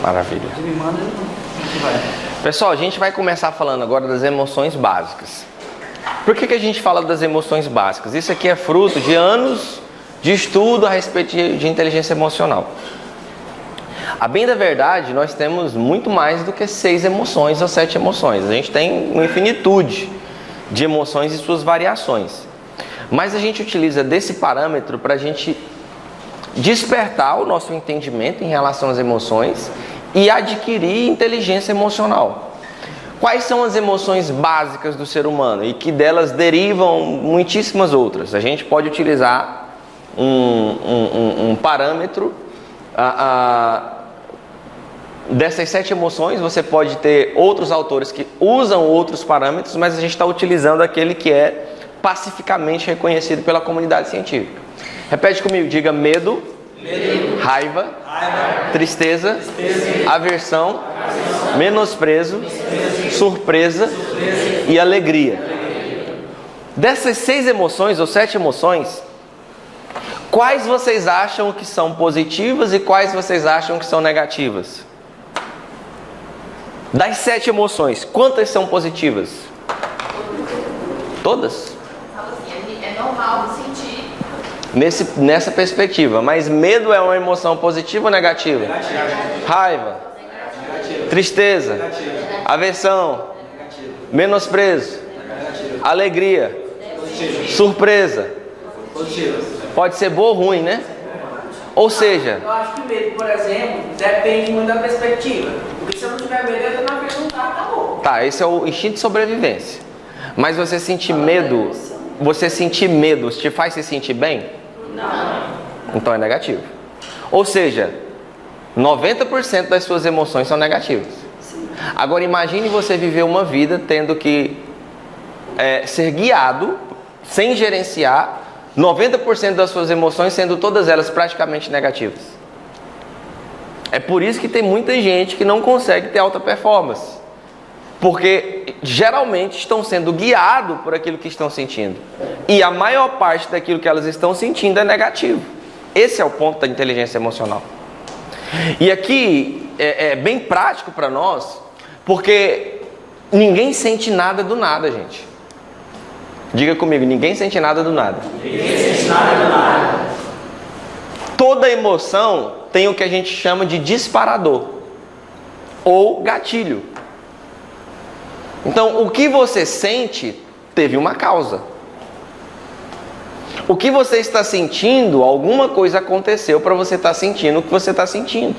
Maravilha. Pessoal, a gente vai começar falando agora das emoções básicas. Por que a gente fala das emoções básicas? Isso aqui é fruto de anos de estudo a respeito de inteligência emocional. A bem da verdade, nós temos muito mais do que 6 emoções ou 7 emoções. A gente tem uma infinitude de emoções e suas variações. Mas a gente utiliza desse parâmetro para a gente despertar o nosso entendimento em relação às emoções e adquirir inteligência emocional. Quais são as emoções básicas do ser humano e que delas derivam muitíssimas outras? A gente pode utilizar um parâmetro dessas 7 emoções. Você pode ter outros autores que usam outros parâmetros, mas a gente está utilizando aquele que é pacificamente reconhecido pela comunidade científica. Repete comigo, diga medo, raiva, tristeza, aversão, menosprezo, surpresa e alegria. Dessas 6 emoções ou 7 emoções, quais vocês acham que são positivas e quais vocês acham que são negativas? Das 7 emoções, quantas são positivas? Todas? É normal sentir. Nessa perspectiva, mas medo é uma emoção positiva ou negativa? Negativa. Raiva, Negativa. tristeza, Negativa. aversão, Negativa. menosprezo, Negativa. alegria, Positiva. surpresa. Positiva. Pode ser boa ou ruim, né? Ou seja, Eu acho que o medo, por exemplo, depende muito da perspectiva. Porque se eu não tiver medo, eu tô na frente de um carro, acabou. tá, esse é o instinto de sobrevivência. Mas você sentir medo te faz se sentir bem? Não. Então é negativo. Ou seja, 90% das suas emoções são negativas. Agora imagine você viver uma vida tendo que ser guiado, sem gerenciar, 90% das suas emoções sendo todas elas praticamente negativas. É por isso que tem muita gente que não consegue ter alta performance. Porque geralmente estão sendo guiados por aquilo que estão sentindo. E a maior parte daquilo que elas estão sentindo é negativo. Esse é o ponto da inteligência emocional. E aqui é bem prático para nós, porque ninguém sente nada do nada, gente. Diga comigo, ninguém sente nada do nada. Ninguém sente nada do nada. Toda emoção tem o que a gente chama de disparador ou gatilho. Então, o que você sente teve uma causa. O que você está sentindo, alguma coisa aconteceu para você estar sentindo o que você está sentindo.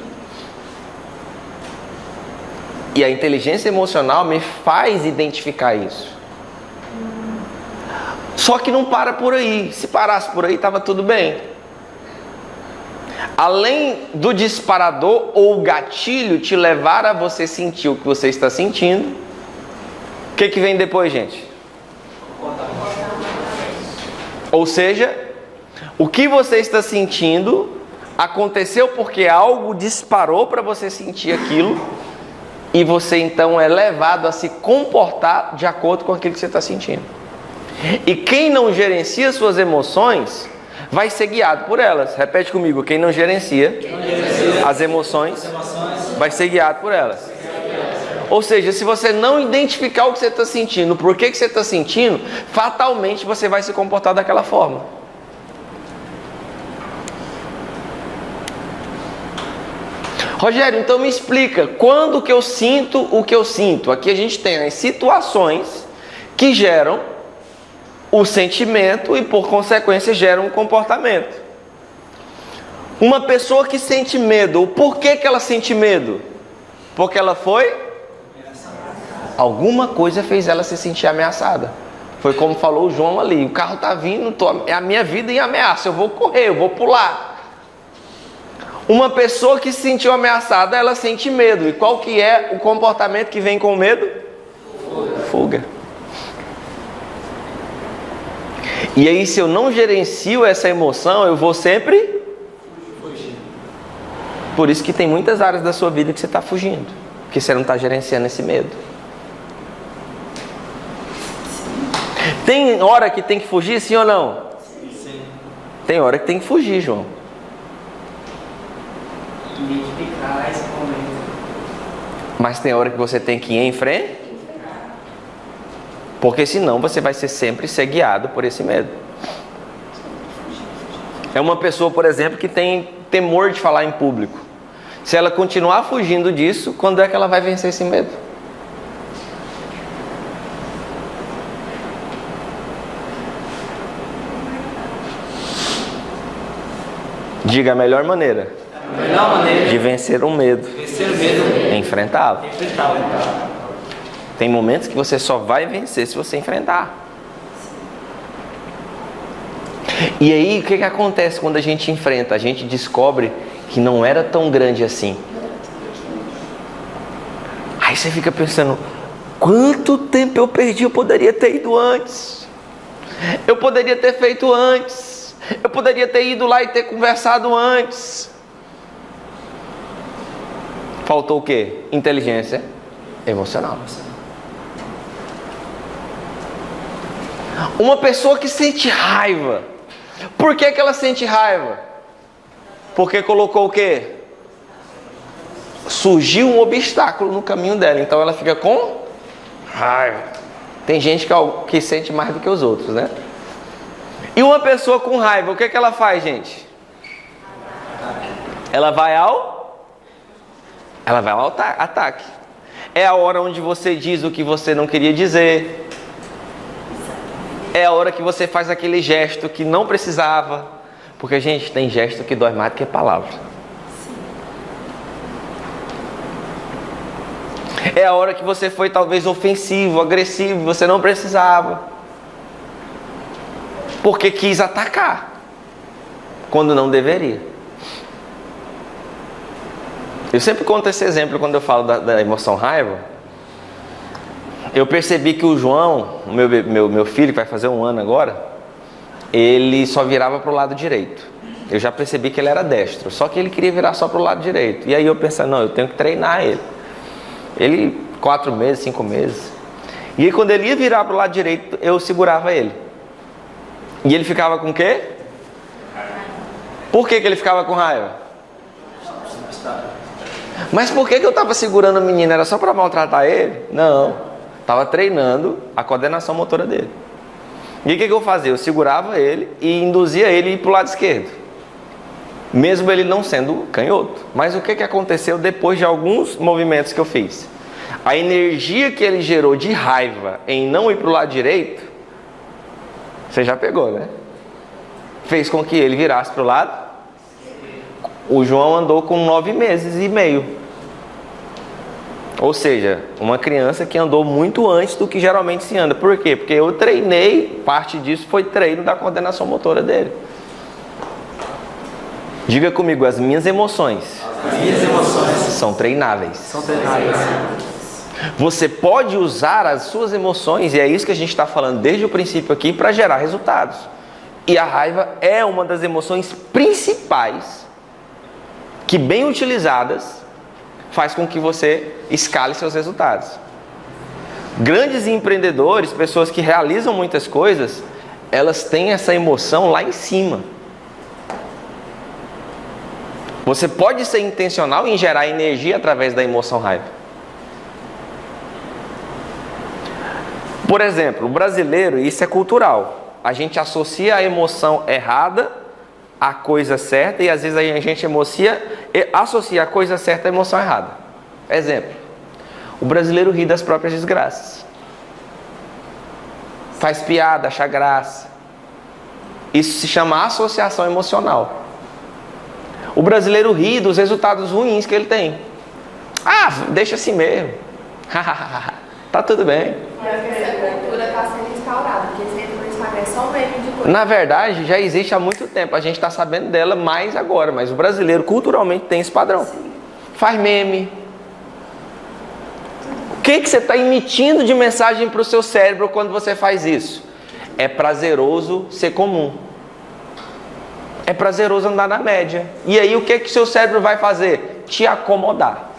E a inteligência emocional me faz identificar isso. Só que não para por aí. Se parasse por aí, estava tudo bem. Além do disparador ou gatilho te levar a você sentir o que você está sentindo, o que vem depois, gente? Ou seja, o que você está sentindo aconteceu porque algo disparou para você sentir aquilo e você então é levado a se comportar de acordo com aquilo que você está sentindo. E quem não gerencia suas emoções vai ser guiado por elas. Repete comigo, quem não gerencia as emoções vai ser guiado por elas. Ou seja, se você não identificar o que você está sentindo, por que você está sentindo, fatalmente você vai se comportar daquela forma. Rogério, então me explica, quando que eu sinto o que eu sinto? Aqui a gente tem as situações que geram o sentimento e por consequência geram um comportamento. Uma pessoa que sente medo, por que ela sente medo? Porque ela foi... alguma coisa fez ela se sentir ameaçada. Foi como falou o João ali, o carro está vindo, é a minha vida em ameaça, eu vou correr, eu vou pular. Uma pessoa que se sentiu ameaçada, ela sente medo. E qual que é o comportamento que vem com o medo? Fuga. E aí, se eu não gerencio essa emoção, eu vou sempre fugir. Por isso que tem muitas áreas da sua vida que você está fugindo, porque você não está gerenciando esse medo. Tem hora que tem que fugir, sim ou não? Sim. Tem hora que tem que fugir, João. Identificar esse momento. Mas tem hora que você tem que ir em frente. Porque senão você vai sempre ser guiado por esse medo. É uma pessoa, por exemplo, que tem temor de falar em público. Se ela continuar fugindo disso, quando é que ela vai vencer esse medo? Diga a melhor maneira. A melhor maneira De vencer um medo. vencer o medo É enfrentá-lo. é enfrentá-lo. Tem momentos que você só vai vencer se você enfrentar. E aí, o que acontece quando a gente enfrenta? A gente descobre que não era tão grande assim. Aí você fica pensando, quanto tempo eu perdi, eu poderia ter ido antes. Eu poderia ter feito antes. Eu poderia ter ido lá e ter conversado antes. Faltou o quê? Inteligência emocional. Uma pessoa que sente raiva. Por que ela sente raiva? Porque colocou o quê? Surgiu um obstáculo no caminho dela. Então ela fica com raiva. Tem gente que sente mais do que os outros, né? E uma pessoa com raiva, o que ela faz, gente? Ela vai ao ataque. É a hora onde você diz o que você não queria dizer. É a hora que você faz aquele gesto que não precisava. Porque, gente, tem gesto que dói mais do que palavra. É a hora que você foi talvez ofensivo, agressivo, você não precisava. Porque quis atacar, quando não deveria. Eu sempre conto esse exemplo quando eu falo da emoção raiva. Eu percebi que o João, meu filho, que vai fazer 1 ano agora, ele só virava para o lado direito. Eu já percebi que ele era destro, só que ele queria virar só para o lado direito. E aí eu pensei, não, eu tenho que treinar ele. Ele, 4 meses, 5 meses. E aí quando ele ia virar para o lado direito, eu segurava ele. E ele ficava com o quê? Por que ele ficava com raiva? Mas por que eu estava segurando o menino? Era só para maltratar ele? Não. Estava treinando a coordenação motora dele. E o que eu fazia? Eu segurava ele e induzia ele a ir para o lado esquerdo. Mesmo ele não sendo canhoto. Mas o que aconteceu depois de alguns movimentos que eu fiz? A energia que ele gerou de raiva em não ir para o lado direito, você já pegou, né? Fez com que ele virasse para o lado. O João andou com 9 meses e meio. Ou seja, uma criança que andou muito antes do que geralmente se anda. Por quê? Porque eu treinei, parte disso foi treino da coordenação motora dele. Diga comigo, as minhas emoções são treináveis. São treináveis. Você pode usar as suas emoções, e é isso que a gente está falando desde o princípio aqui, para gerar resultados. E a raiva é uma das emoções principais que, bem utilizadas, faz com que você escale seus resultados. Grandes empreendedores, pessoas que realizam muitas coisas, elas têm essa emoção lá em cima. Você pode ser intencional em gerar energia através da emoção raiva. Por exemplo, o brasileiro, isso é cultural. A gente associa a emoção errada à coisa certa e às vezes a gente associa a coisa certa à emoção errada. Exemplo, o brasileiro ri das próprias desgraças. Faz piada, acha graça. Isso se chama associação emocional. O brasileiro ri dos resultados ruins que ele tem. Ah, deixa assim mesmo. Tá tudo bem. Essa cultura está sendo instaurada, porque você entra no Instagram, é só um meme de coisa. Na verdade, já existe há muito tempo. A gente está sabendo dela mais agora. Mas o brasileiro culturalmente tem esse padrão. Faz meme. O que você está emitindo de mensagem para o seu cérebro quando você faz isso? É prazeroso ser comum. É prazeroso andar na média. E aí o que o seu cérebro vai fazer? Te acomodar.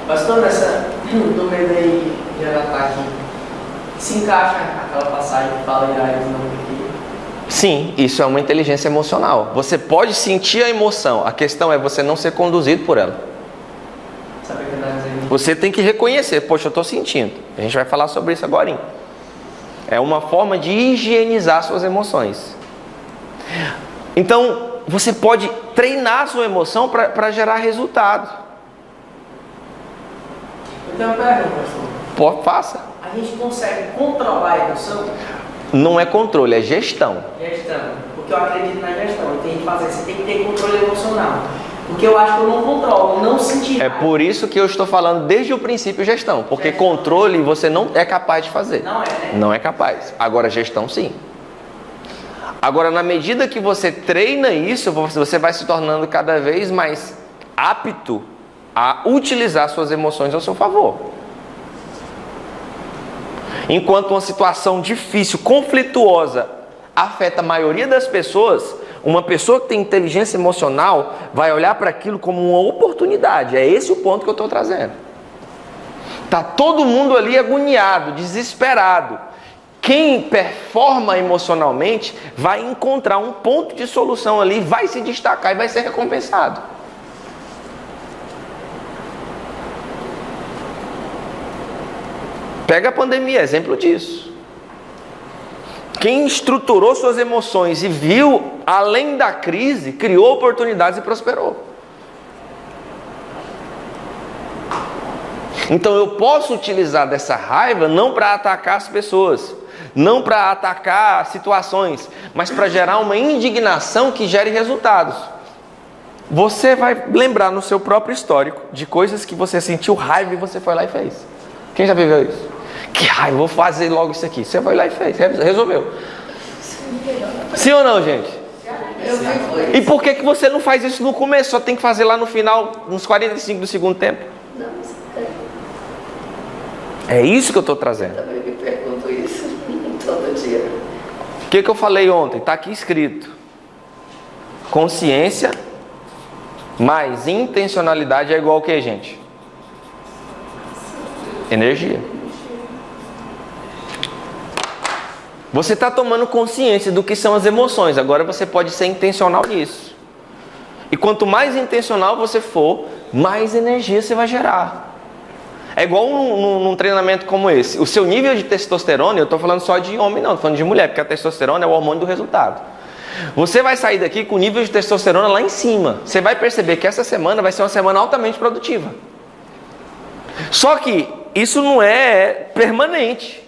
Pastor, no meio aí de ataque, se encaixa aquela passagem que fala Irai não pequei. Sim, isso é uma inteligência emocional. Você pode sentir a emoção, a questão é você não ser conduzido por ela. Sabe o que eu dizer? Você tem que reconhecer, poxa, eu estou sentindo. A gente vai falar sobre isso agora. É uma forma de higienizar suas emoções. Então, você pode treinar a sua emoção para gerar resultado. Eu tenho uma pergunta, pastor. Pô, faça. A gente consegue controlar a emoção? Não é controle, é gestão. Gestão. Porque eu acredito na gestão. Eu tenho que fazer, você tem que ter controle emocional. Porque eu acho que eu não controlo, eu não senti. É por isso que eu estou falando desde o princípio gestão. Porque controle você não é capaz de fazer. Não é, né? Não é capaz. Agora, gestão sim. Agora, na medida que você treina isso, você vai se tornando cada vez mais apto a utilizar suas emoções ao seu favor. Enquanto uma situação difícil, conflituosa, afeta a maioria das pessoas, uma pessoa que tem inteligência emocional vai olhar para aquilo como uma oportunidade. É esse o ponto que eu estou trazendo. Está todo mundo ali agoniado, desesperado. Quem performa emocionalmente vai encontrar um ponto de solução ali, vai se destacar e vai ser recompensado. Pega a pandemia, exemplo disso. Quem estruturou suas emoções e viu além da crise, criou oportunidades e prosperou. Então eu posso utilizar dessa raiva não para atacar as pessoas, não para atacar situações, mas para gerar uma indignação que gere resultados. Você vai lembrar no seu próprio histórico de coisas que você sentiu raiva e você foi lá e fez. Quem já viveu isso? Que raiva, vou fazer logo isso aqui. Você foi lá e fez, resolveu. Sim ou não, gente? E por que você não faz isso no começo? Só tem que fazer lá no final, nos 45 do segundo tempo? É isso que eu estou trazendo. Eu também me pergunto isso todo dia. O que eu falei ontem? Está aqui escrito. Consciência mais intencionalidade é igual ao que, gente? Energia. Você está tomando consciência do que são as emoções. Agora você pode ser intencional nisso. E quanto mais intencional você for, mais energia você vai gerar. É igual num treinamento como esse. O seu nível de testosterona, eu estou falando só de homem não, estou falando de mulher, porque a testosterona é o hormônio do resultado. Você vai sair daqui com o nível de testosterona lá em cima. Você vai perceber que essa semana vai ser uma semana altamente produtiva. Só que isso não é permanente.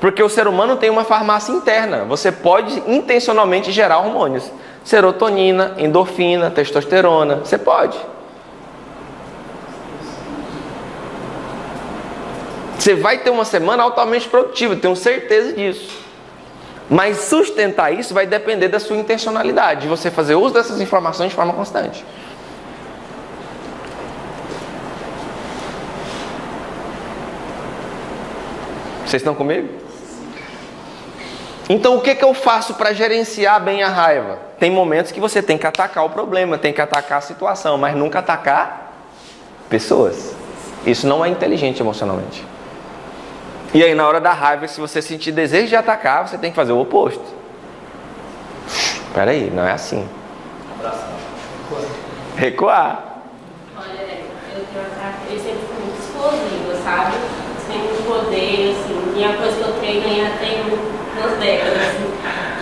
Porque o ser humano tem uma farmácia interna. Você pode intencionalmente gerar hormônios. Serotonina, endorfina, testosterona. Você pode. Você vai ter uma semana altamente produtiva, tenho certeza disso. Mas sustentar isso vai depender da sua intencionalidade, de você fazer uso dessas informações de forma constante. Vocês estão comigo? Então o que eu faço para gerenciar bem a raiva? Tem momentos que você tem que atacar o problema, tem que atacar a situação, mas nunca atacar pessoas. Isso não é inteligente emocionalmente. E aí na hora da raiva, se você sentir desejo de atacar, você tem que fazer o oposto. Espera aí, não é assim. Recuar. Olha, eu tenho uma característica muito explosiva, sabe? Tem muito poder, assim, e é uma coisa que eu treino há tem umas décadas, assim.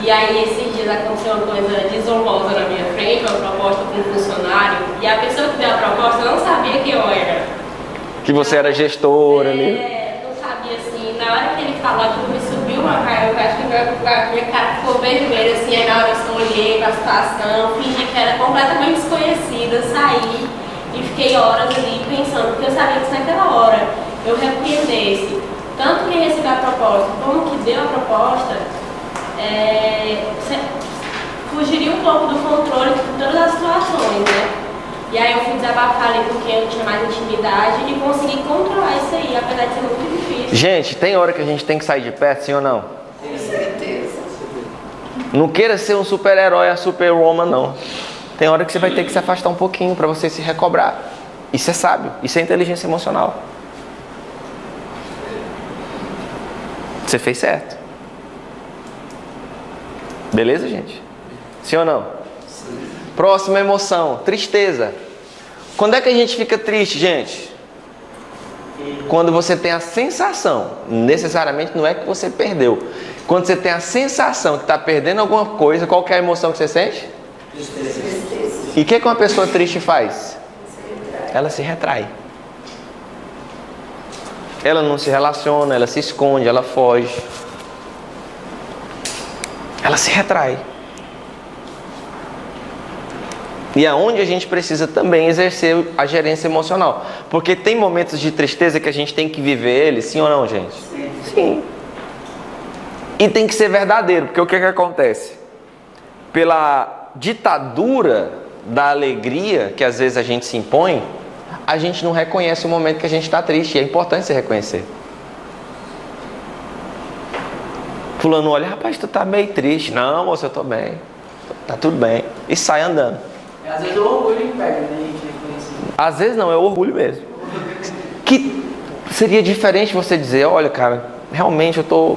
E aí esses dias aconteceu uma coisa desonrosa na minha frente, uma proposta com um funcionário, e a pessoa que deu a proposta não sabia quem eu era. Que você era gestora ali. Não sabia, assim, na hora que ele falou aquilo, me subiu uma raiva, eu acho que a minha cara ficou vermelha, assim, aí na hora eu olhei pra situação, fingi que era completamente desconhecida, saí e fiquei horas ali pensando, porque eu sabia que se naquela hora eu repreendesse tanto quem recebeu a proposta como que deu a proposta, fugiria um pouco do controle de todas as situações, né? E aí eu fui desabafar ali com quem eu tinha mais intimidade e consegui controlar isso aí, apesar de ser muito difícil. Gente, tem hora que a gente tem que sair de perto, sim ou não? Com certeza. Não queira ser um super-herói, a super-woman, não. Tem hora que você vai ter que se afastar um pouquinho para você se recobrar. Isso é sábio, isso é inteligência emocional. Você fez certo. Beleza, gente? Sim ou não? Sim. Próxima emoção, tristeza. Quando é que a gente fica triste, gente? Quando você tem a sensação, necessariamente não é que você perdeu. Quando você tem a sensação que está perdendo alguma coisa, qual que é a emoção que você sente? Tristeza. E o que uma pessoa triste faz? Ela se retrai. Ela não se relaciona, ela se esconde, ela foge. Ela se retrai. E é onde a gente precisa também exercer a gerência emocional. Porque tem momentos de tristeza que a gente tem que viver eles, sim ou não, gente? Sim. E tem que ser verdadeiro, porque o que acontece? Pela ditadura da alegria que às vezes a gente se impõe, a gente não reconhece o momento que a gente está triste. E é importante você reconhecer. Fulano olha, rapaz, tu tá meio triste. Não, moço, eu tô bem. Tá tudo bem. E sai andando. Às vezes o orgulho impede, né, a gente reconhecer. Às vezes não, é o orgulho mesmo. Que seria diferente você dizer, olha, cara, realmente eu tô...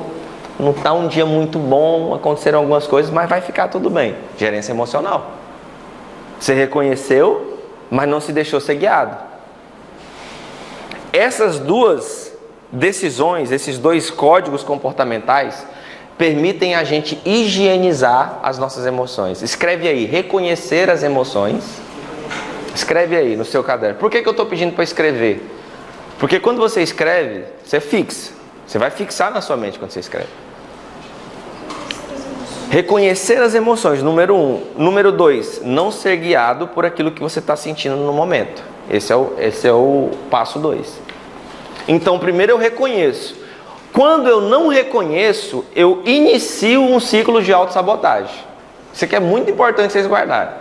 Não tá um dia muito bom, aconteceram algumas coisas, mas vai ficar tudo bem. Gerência emocional. Você reconheceu, mas não se deixou ser guiado. Essas duas decisões, esses dois códigos comportamentais, permitem a gente higienizar as nossas emoções. Escreve aí, reconhecer as emoções. Escreve aí no seu caderno. Por que eu estou pedindo para escrever? Porque quando você escreve, você fixa. Você vai fixar na sua mente quando você escreve. Reconhecer as emoções, número 1. Número 2, não ser guiado por aquilo que você está sentindo no momento. Esse é o passo 2. Então, primeiro eu reconheço. Quando eu não reconheço, eu inicio um ciclo de autossabotagem. Isso aqui é muito importante vocês guardarem.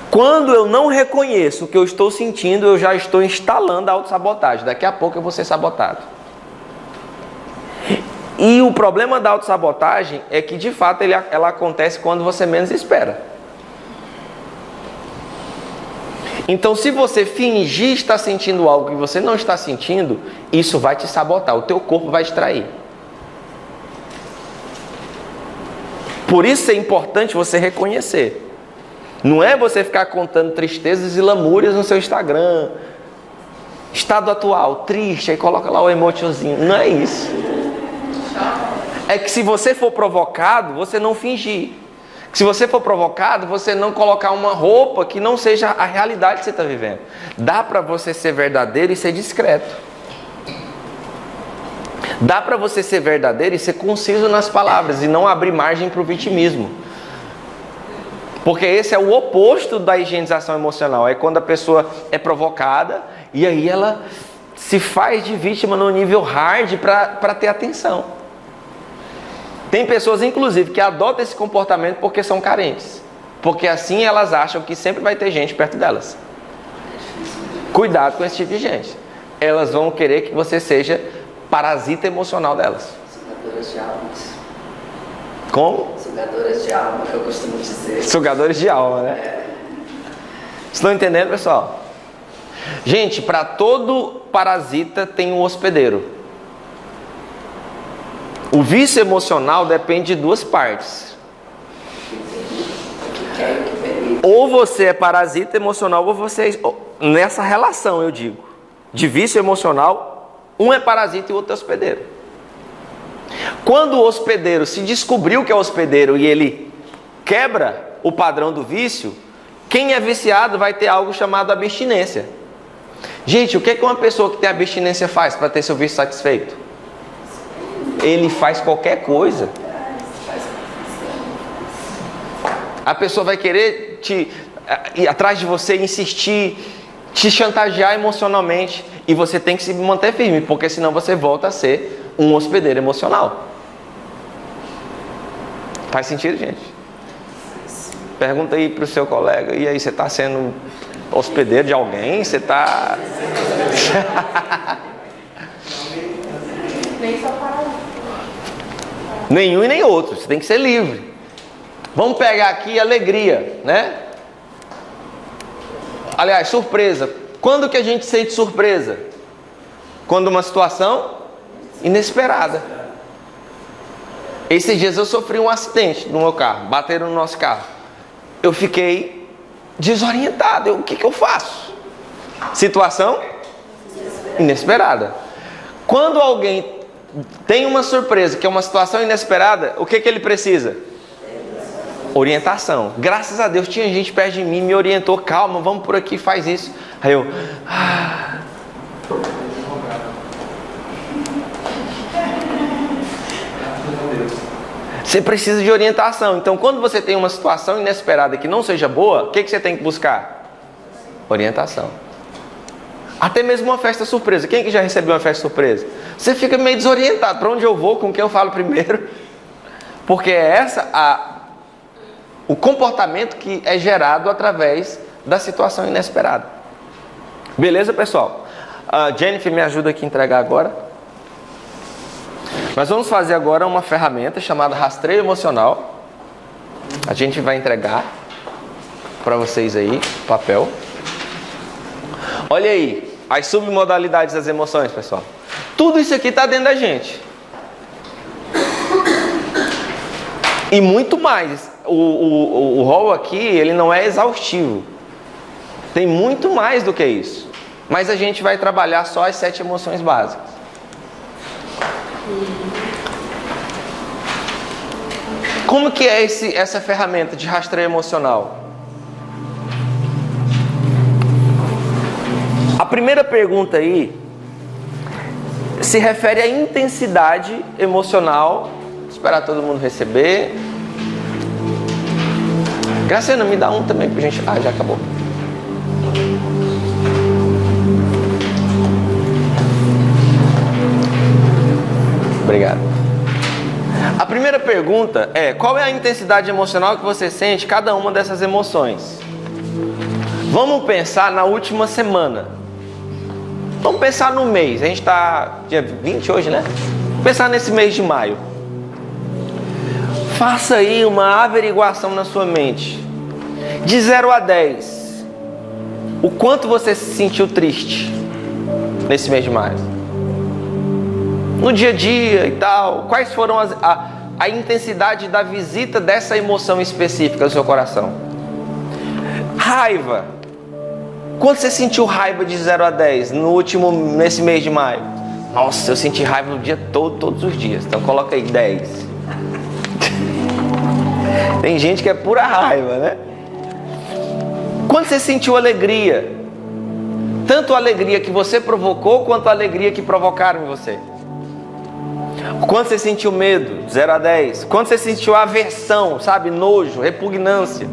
Quando eu não reconheço o que eu estou sentindo, eu já estou instalando a autossabotagem. Daqui a pouco eu vou ser sabotado. E o problema da autossabotagem é que, de fato, ela acontece quando você menos espera. Então, se você fingir estar sentindo algo que você não está sentindo, isso vai te sabotar, o teu corpo vai te trair. Por isso é importante você reconhecer. Não é você ficar contando tristezas e lamúrias no seu Instagram. Estado atual, triste, aí coloca lá o emotionzinho. Não é isso. É que se você for provocado, você não fingir. Se você for provocado, você não colocar uma roupa que não seja a realidade que você está vivendo. Dá para você ser verdadeiro e ser discreto. Dá para você ser verdadeiro e ser conciso nas palavras e não abrir margem para o vitimismo. Porque esse é o oposto da higienização emocional. É quando a pessoa é provocada e aí ela se faz de vítima no nível hard para ter atenção. Tem pessoas, inclusive, que adotam esse comportamento porque são carentes. Porque assim elas acham que sempre vai ter gente perto delas. Cuidado com esse tipo de gente. Elas vão querer que você seja parasita emocional delas. Sugadoras de almas. Como? Sugadoras de alma, que eu costumo dizer. Sugadores de alma, né? Estão entendendo, pessoal? Gente, para todo parasita tem um hospedeiro. O vício emocional depende de duas partes. Ou você é parasita emocional, ou você é... Nessa relação, eu digo, de vício emocional, um é parasita e o outro é hospedeiro. Quando o hospedeiro se descobriu que é hospedeiro e ele quebra o padrão do vício, quem é viciado vai ter algo chamado abstinência. Gente, o que uma pessoa que tem abstinência faz para ter seu vício satisfeito? Ele faz qualquer coisa. A pessoa vai querer ir atrás de você, insistir, te chantagear emocionalmente. E você tem que se manter firme, porque senão você volta a ser um hospedeiro emocional. Faz sentido, gente? Pergunta aí pro seu colega, e aí, você está sendo hospedeiro de alguém? Você está... Nem só para Nenhum e nem outro, você tem que ser livre. Vamos pegar aqui alegria, né? Aliás, surpresa. Quando que a gente sente surpresa? Quando uma situação inesperada. Esses dias eu sofri um acidente no meu carro, bateram no nosso carro. Eu fiquei desorientado. O que eu faço? Situação inesperada. Quando alguém tem uma surpresa, que é uma situação inesperada, o que ele precisa? Orientação. Graças a Deus tinha gente perto de mim, me orientou, calma, vamos por aqui, faz isso. Aí eu... Você precisa de orientação. Então, quando você tem uma situação inesperada que não seja boa, o que você tem que buscar? Orientação. Até mesmo uma festa surpresa. Quem que já recebeu uma festa surpresa? Você fica meio desorientado. Para onde eu vou? Com quem eu falo primeiro? Porque é o comportamento que é gerado através da situação inesperada. Beleza, pessoal? A Jennifer me ajuda aqui a entregar agora. Nós vamos fazer agora uma ferramenta chamada rastreio emocional. A gente vai entregar para vocês aí, papel. Olha aí, as submodalidades das emoções, pessoal. Tudo isso aqui está dentro da gente. E muito mais. O rol aqui, ele não é exaustivo. Tem muito mais do que isso. Mas a gente vai trabalhar só as 7 emoções básicas. Como que é essa ferramenta de rastreio emocional? A primeira pergunta aí se refere à intensidade emocional. Vou esperar todo mundo receber. Graciana, me dá um também pra gente. Ah, já acabou. Obrigado. A primeira pergunta é: qual é a intensidade emocional que você sente cada uma dessas emoções? Vamos pensar na última semana. Vamos pensar no mês. A gente está dia 20 hoje, né? Vamos pensar nesse mês de maio. Faça aí uma averiguação na sua mente. De 0 a 10. O quanto você se sentiu triste nesse mês de maio? No dia a dia e tal, quais foram a intensidade da visita dessa emoção específica no seu coração? Raiva. Quando você sentiu raiva de 0 a 10 nesse mês de maio? Nossa, eu senti raiva o dia todo, todos os dias. Então coloca aí 10. Tem gente que é pura raiva, né? Quando você sentiu alegria? Tanto a alegria que você provocou, quanto a alegria que provocaram em você. Quando você sentiu medo, 0 a 10. Quando você sentiu aversão, sabe, nojo, repugnância.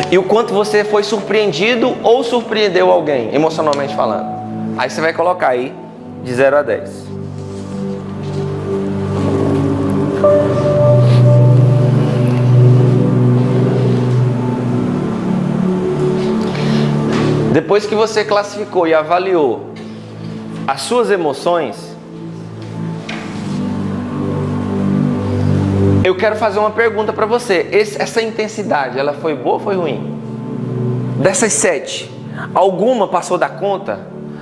E o quanto você foi surpreendido ou surpreendeu alguém, emocionalmente falando. Aí você vai colocar aí, de 0 a 10. Depois que você classificou e avaliou as suas emoções, eu quero fazer uma pergunta para você. Essa intensidade, ela foi boa ou foi ruim? Dessas 7, alguma passou da conta?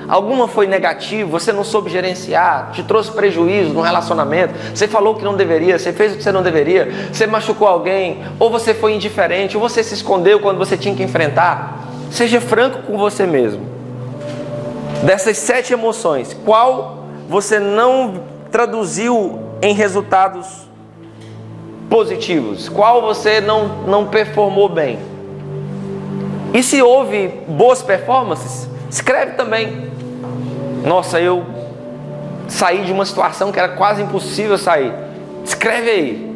Alguma foi negativa? Você não soube gerenciar? Te trouxe prejuízo no relacionamento? Você falou que não deveria? Você fez o que você não deveria? Você machucou alguém? Ou você foi indiferente? Ou você se escondeu quando você tinha que enfrentar? Seja franco com você mesmo. Dessas 7 emoções, qual você não traduziu em resultados positivos? Qual você não performou bem? E se houve boas performances, escreve também. Nossa, eu saí de uma situação que era quase impossível sair. Escreve aí.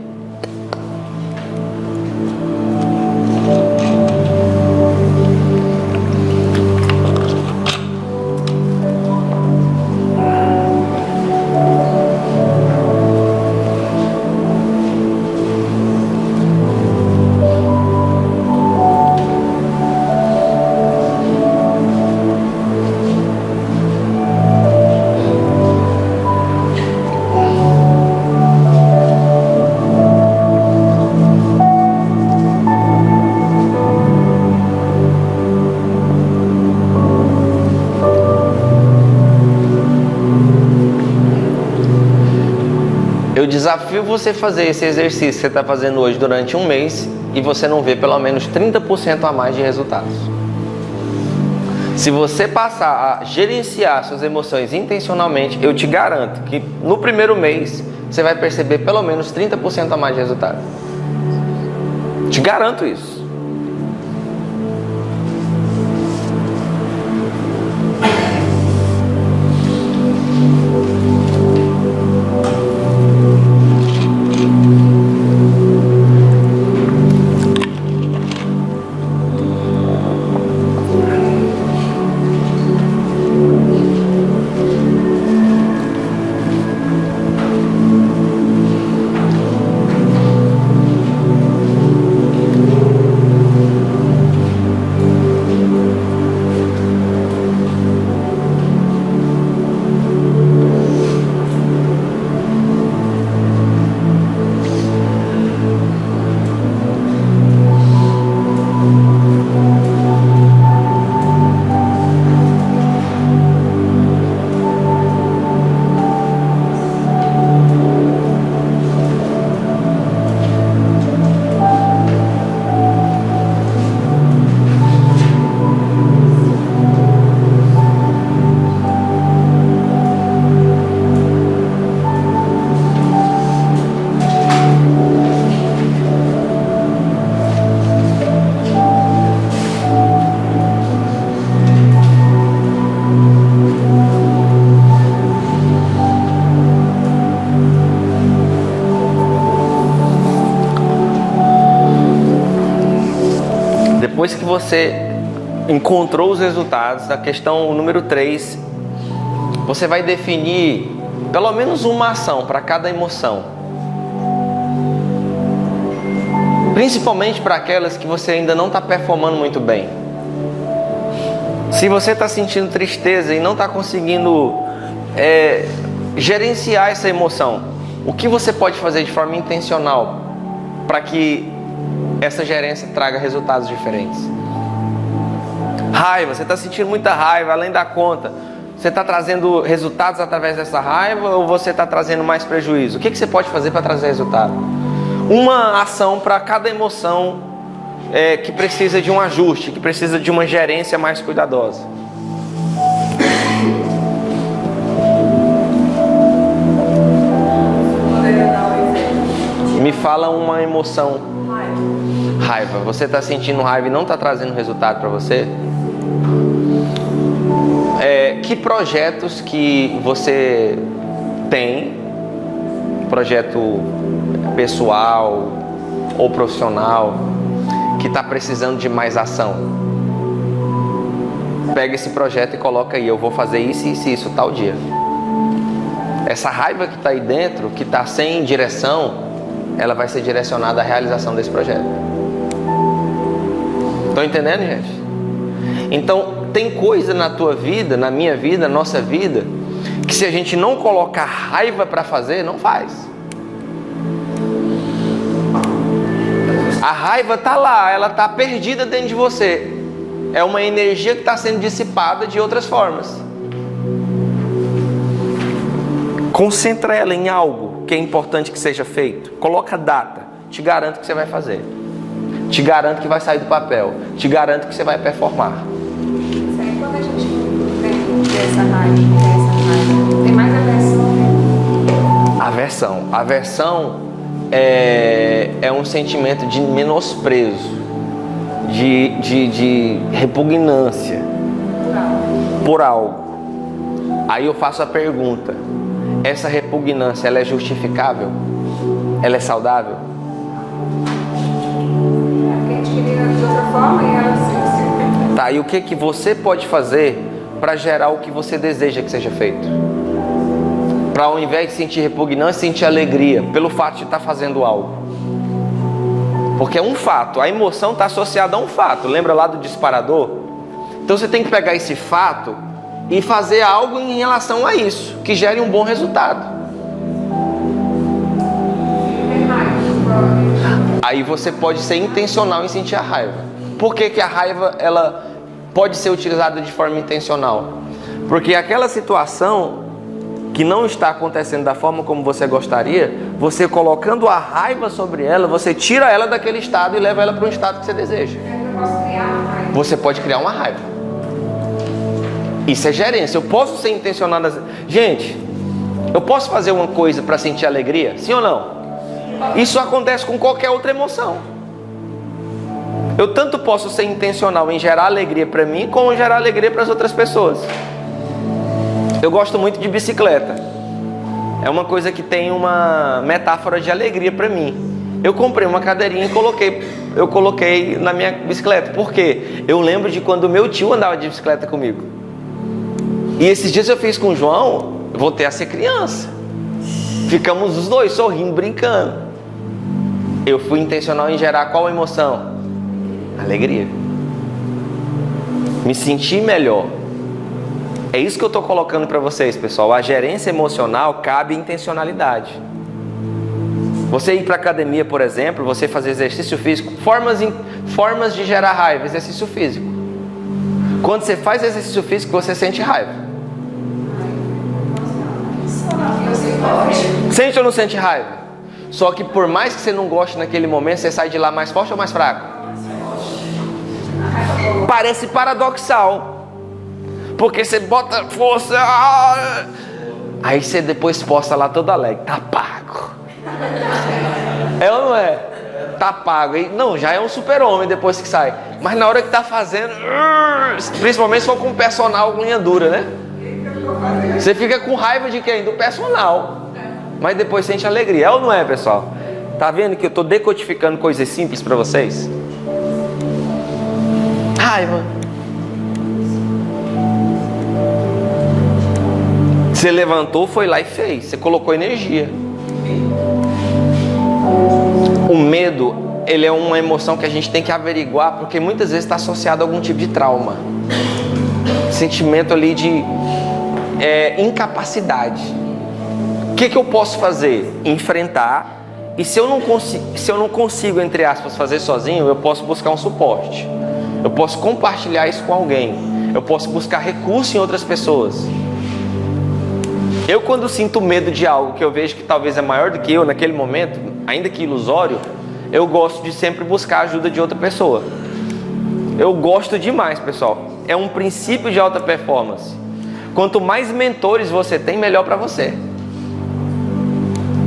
Eu desafio você a fazer esse exercício que você está fazendo hoje durante um mês e você não vê pelo menos 30% a mais de resultados. Se você passar a gerenciar suas emoções intencionalmente, eu te garanto que no primeiro mês você vai perceber pelo menos 30% a mais de resultado. Te garanto isso. Depois que você encontrou os resultados, a questão número 3, você vai definir pelo menos uma ação para cada emoção. Principalmente para aquelas que você ainda não está performando muito bem. Se você está sentindo tristeza e não está conseguindo gerenciar essa emoção, o que você pode fazer de forma intencional para que essa gerência traga resultados diferentes? Raiva, você está sentindo muita raiva além da conta. Você está trazendo resultados através dessa raiva ou você está trazendo mais prejuízo? O que você pode fazer para trazer resultado? Uma ação para cada emoção que precisa de um ajuste, que precisa de uma gerência mais cuidadosa. Me fala uma emoção. Raiva. Você está sentindo raiva e não está trazendo resultado para você? Que projetos que você tem, projeto pessoal ou profissional, que está precisando de mais ação? Pega esse projeto e coloca aí, eu vou fazer isso, isso e isso tal dia. Essa raiva que está aí dentro, que está sem direção, ela vai ser direcionada à realização desse projeto. Estão entendendo, gente? Então, tem coisa na tua vida, na minha vida, na nossa vida, que se a gente não colocar raiva para fazer, não faz. A raiva está lá, ela está perdida dentro de você. É uma energia que está sendo dissipada de outras formas. Concentra ela em algo que é importante que seja feito. Coloca data. Te garanto que você vai fazer. Te garanto que vai sair do papel. Te garanto que você vai performar. Isso aí, quando a gente tem essa raiva, tem mais aversão, né? Aversão é um sentimento de menosprezo, de repugnância por algo. Aí eu faço a pergunta: essa repugnância, ela é justificável? Ela é saudável? A gente queria de outra forma e ela sim. Tá, e o que você pode fazer para gerar o que você deseja que seja feito? Para ao invés de sentir repugnância, sentir alegria pelo fato de estar fazendo algo. Porque é um fato, a emoção está associada a um fato. Lembra lá do disparador? Então você tem que pegar esse fato e fazer algo em relação a isso, que gere um bom resultado. Aí você pode ser intencional em sentir a raiva. Por que a raiva ela pode ser utilizada de forma intencional? Porque aquela situação que não está acontecendo da forma como você gostaria, você colocando a raiva sobre ela, você tira ela daquele estado e leva ela para um estado que você deseja. Você pode criar uma raiva. Isso é gerência. Eu posso ser intencionado. Gente, eu posso fazer uma coisa para sentir alegria? Sim ou não? Isso acontece com qualquer outra emoção. Eu tanto posso ser intencional em gerar alegria para mim, como gerar alegria para as outras pessoas. Eu gosto muito de bicicleta. É uma coisa que tem uma metáfora de alegria para mim. Eu comprei uma cadeirinha e eu coloquei na minha bicicleta. Por quê? Eu lembro de quando meu tio andava de bicicleta comigo. E esses dias eu fiz com o João, eu voltei a ser criança. Ficamos os dois sorrindo, brincando. Eu fui intencional em gerar qual emoção? Alegria. Me senti melhor. É isso que eu estou colocando para vocês, pessoal. A gerência emocional cabe intencionalidade. Você ir para a academia, por exemplo, você fazer exercício físico, formas de gerar raiva, exercício físico. Quando você faz exercício físico, você sente raiva. Sente ou não sente raiva? Só que por mais que você não goste naquele momento, você sai de lá mais forte ou mais fraco? Parece paradoxal. Porque você bota força, aí você depois posta lá todo alegre. Tá pago. É ou não é? Tá pago. Não, já é um super-homem depois que sai. Mas na hora que tá fazendo, principalmente se for com um personal linha dura, né? Você fica com raiva de quem? Do personal. Mas depois sente alegria. É ou não é, pessoal? Tá vendo que eu tô decodificando coisas simples para vocês? Raiva. Você levantou, foi lá e fez. Você colocou energia. O medo, ele é uma emoção que a gente tem que averiguar, porque muitas vezes está associado a algum tipo de trauma. Sentimento ali de incapacidade. O que eu posso fazer? Enfrentar. E se eu não consigo, entre aspas, fazer sozinho, eu posso buscar um suporte. Eu posso compartilhar isso com alguém. Eu posso buscar recurso em outras pessoas. Eu, quando sinto medo de algo que eu vejo que talvez é maior do que eu naquele momento, ainda que ilusório, eu gosto de sempre buscar a ajuda de outra pessoa. Eu gosto demais, pessoal. É um princípio de alta performance. Quanto mais mentores você tem, melhor para você.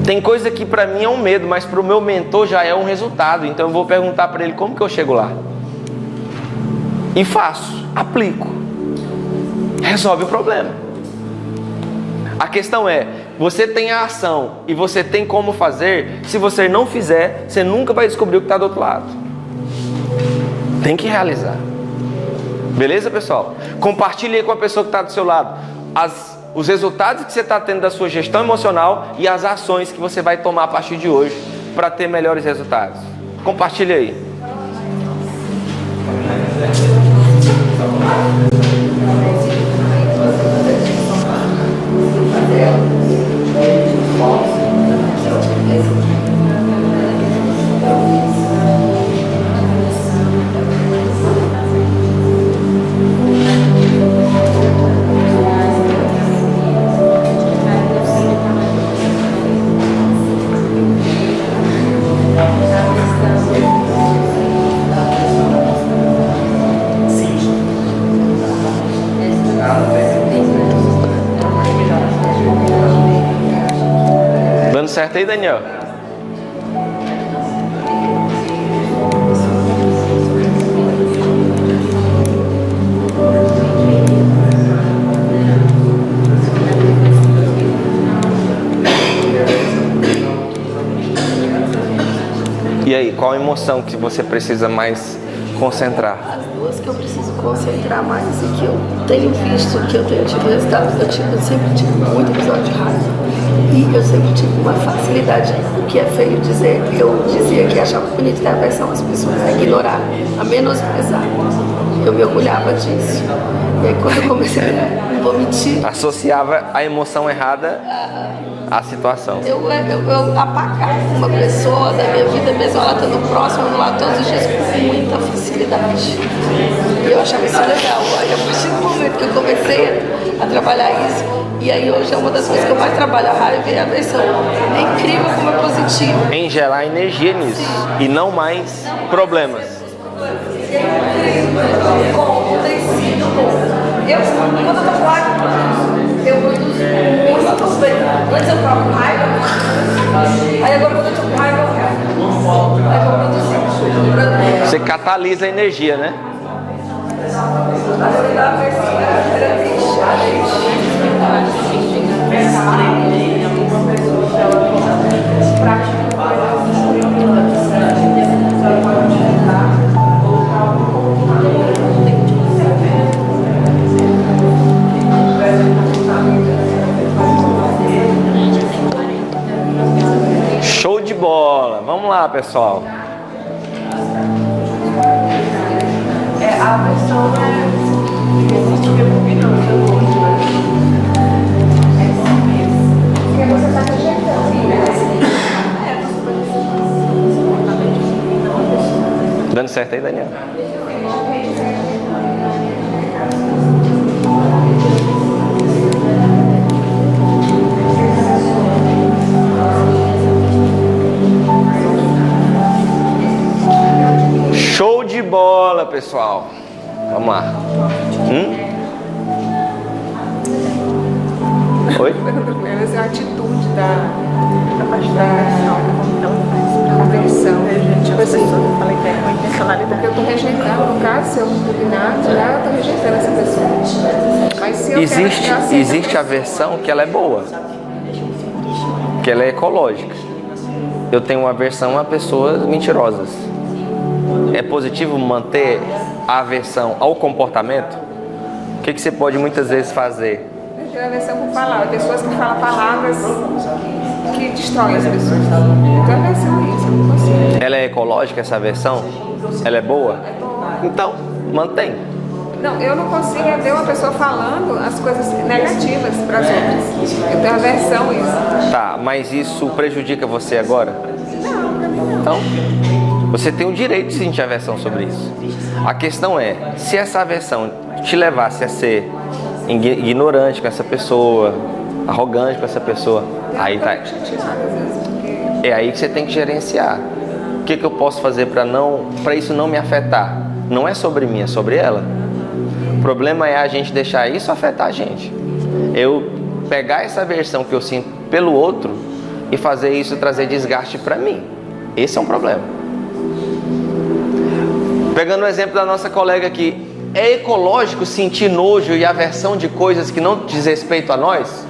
Tem coisa que para mim é um medo, mas para o meu mentor já é um resultado. Então eu vou perguntar para ele como que eu chego lá. E faço, aplico. Resolve o problema. A questão é, você tem a ação e você tem como fazer. Se você não fizer, você nunca vai descobrir o que está do outro lado. Tem que realizar. Beleza, pessoal? Compartilhe aí com a pessoa que está do seu lado os resultados que você está tendo da sua gestão emocional e as ações que você vai tomar a partir de hoje para ter melhores resultados. Compartilhe aí. Dando certo aí, Daniel? E aí, qual a emoção que você precisa mais concentrar? As duas que eu preciso concentrar mais e que eu tenho visto, que eu tenho tido resultados. Eu sempre tive muito episódio de raiva. E eu sempre tive uma facilidade, o que é feio dizer. Eu dizia que achava bonito ter aversão às pessoas, a ignorar, a menosprezar. Eu me orgulhava disso. E aí quando eu comecei a não vou mentir, associava a emoção errada a situação. Eu apagar uma pessoa da minha vida, mesmo ela estando próxima do lado todos os dias, com muita facilidade. E eu achava isso legal. Aí, a partir do momento que eu comecei a trabalhar isso, e aí hoje é uma das coisas que eu mais trabalho, a raiva e a aversão. É incrível como é positivo. Em gerar energia nisso. E não mais problemas. Como tem sido bom. Quando eu tô com raiva, eu produzo muito bem. Antes eu ficava com raiva, aí agora quando eu tô com raiva eu quero. Aí eu vou produzir. Você catalisa a energia, né? Show de bola! Vamos lá, pessoal. A pessoa existe não, é bom mesmo. Porque você está rejeitando, né? Dando certo aí, Daniel? Show de bola, pessoal. Vamos lá. Oi? Essa é a atitude da parte da aversão. Tipo assim, eu falei que é com intencionalidade. Porque eu estou rejeitando, no caso, se eu não combinar, já eu estou rejeitando essa pessoa. Mas se eu existe aversão que ela é boa, que ela é ecológica. Eu tenho uma aversão a pessoas mentirosas. É positivo manter a aversão ao comportamento? O que você pode muitas vezes fazer? Eu tenho aversão com palavras. Pessoas que falam palavras que destroem as pessoas. Eu tenho aversão a isso, eu não consigo. Ela é ecológica, essa aversão? Ela é boa? Então, mantém. Não, eu não consigo ver uma pessoa falando as coisas negativas para as outras. Eu tenho aversão a isso. Tá, mas isso prejudica você agora? Não, pra mim não. Então, você tem o direito de sentir aversão sobre isso. A questão é, se essa aversão te levasse a ser ignorante com essa pessoa, arrogante com essa pessoa, aí tá. É aí que você tem que gerenciar. O que eu posso fazer para isso não me afetar? Não é sobre mim, é sobre ela. O problema é a gente deixar isso afetar a gente. Eu pegar essa aversão que eu sinto pelo outro e fazer isso trazer desgaste para mim. Esse é um problema. Pegando o exemplo da nossa colega aqui, é ecológico sentir nojo e aversão de coisas que não diz respeito a nós?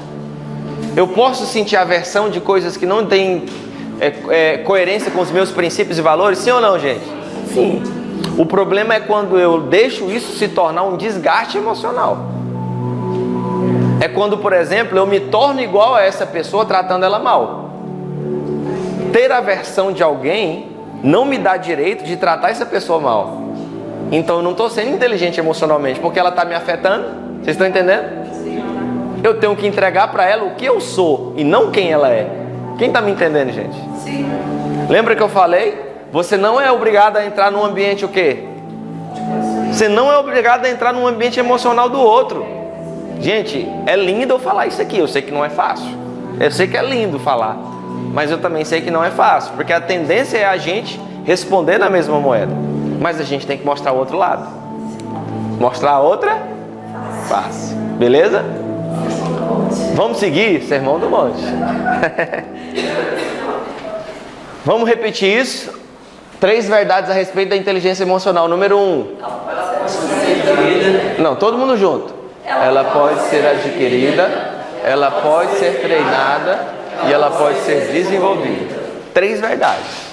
Eu posso sentir aversão de coisas que não têm coerência com os meus princípios e valores? Sim ou não, gente? Sim. O problema é quando eu deixo isso se tornar um desgaste emocional. É quando, por exemplo, eu me torno igual a essa pessoa tratando ela mal. Ter aversão de alguém não me dá direito de tratar essa pessoa mal. Então eu não estou sendo inteligente emocionalmente, porque ela está me afetando. Vocês estão entendendo? Eu tenho que entregar para ela o que eu sou e não quem ela é. Quem está me entendendo, gente? Sim. Lembra que eu falei? Você não é obrigado a entrar num ambiente o quê? Você não é obrigado a entrar num ambiente emocional do outro. Gente, é lindo eu falar isso aqui. Eu sei que não é fácil. Eu sei que é lindo falar. Mas eu também sei que não é fácil. Porque a tendência é a gente responder na mesma moeda. Mas a gente tem que mostrar o outro lado. Mostrar a outra face. Beleza? Vamos seguir? Sermão do Monte. Vamos repetir isso? 3 verdades a respeito da inteligência emocional. Número 1. Não, todo mundo junto. Ela pode ser adquirida, ela pode ser treinada e ela pode ser desenvolvida. 3 verdades.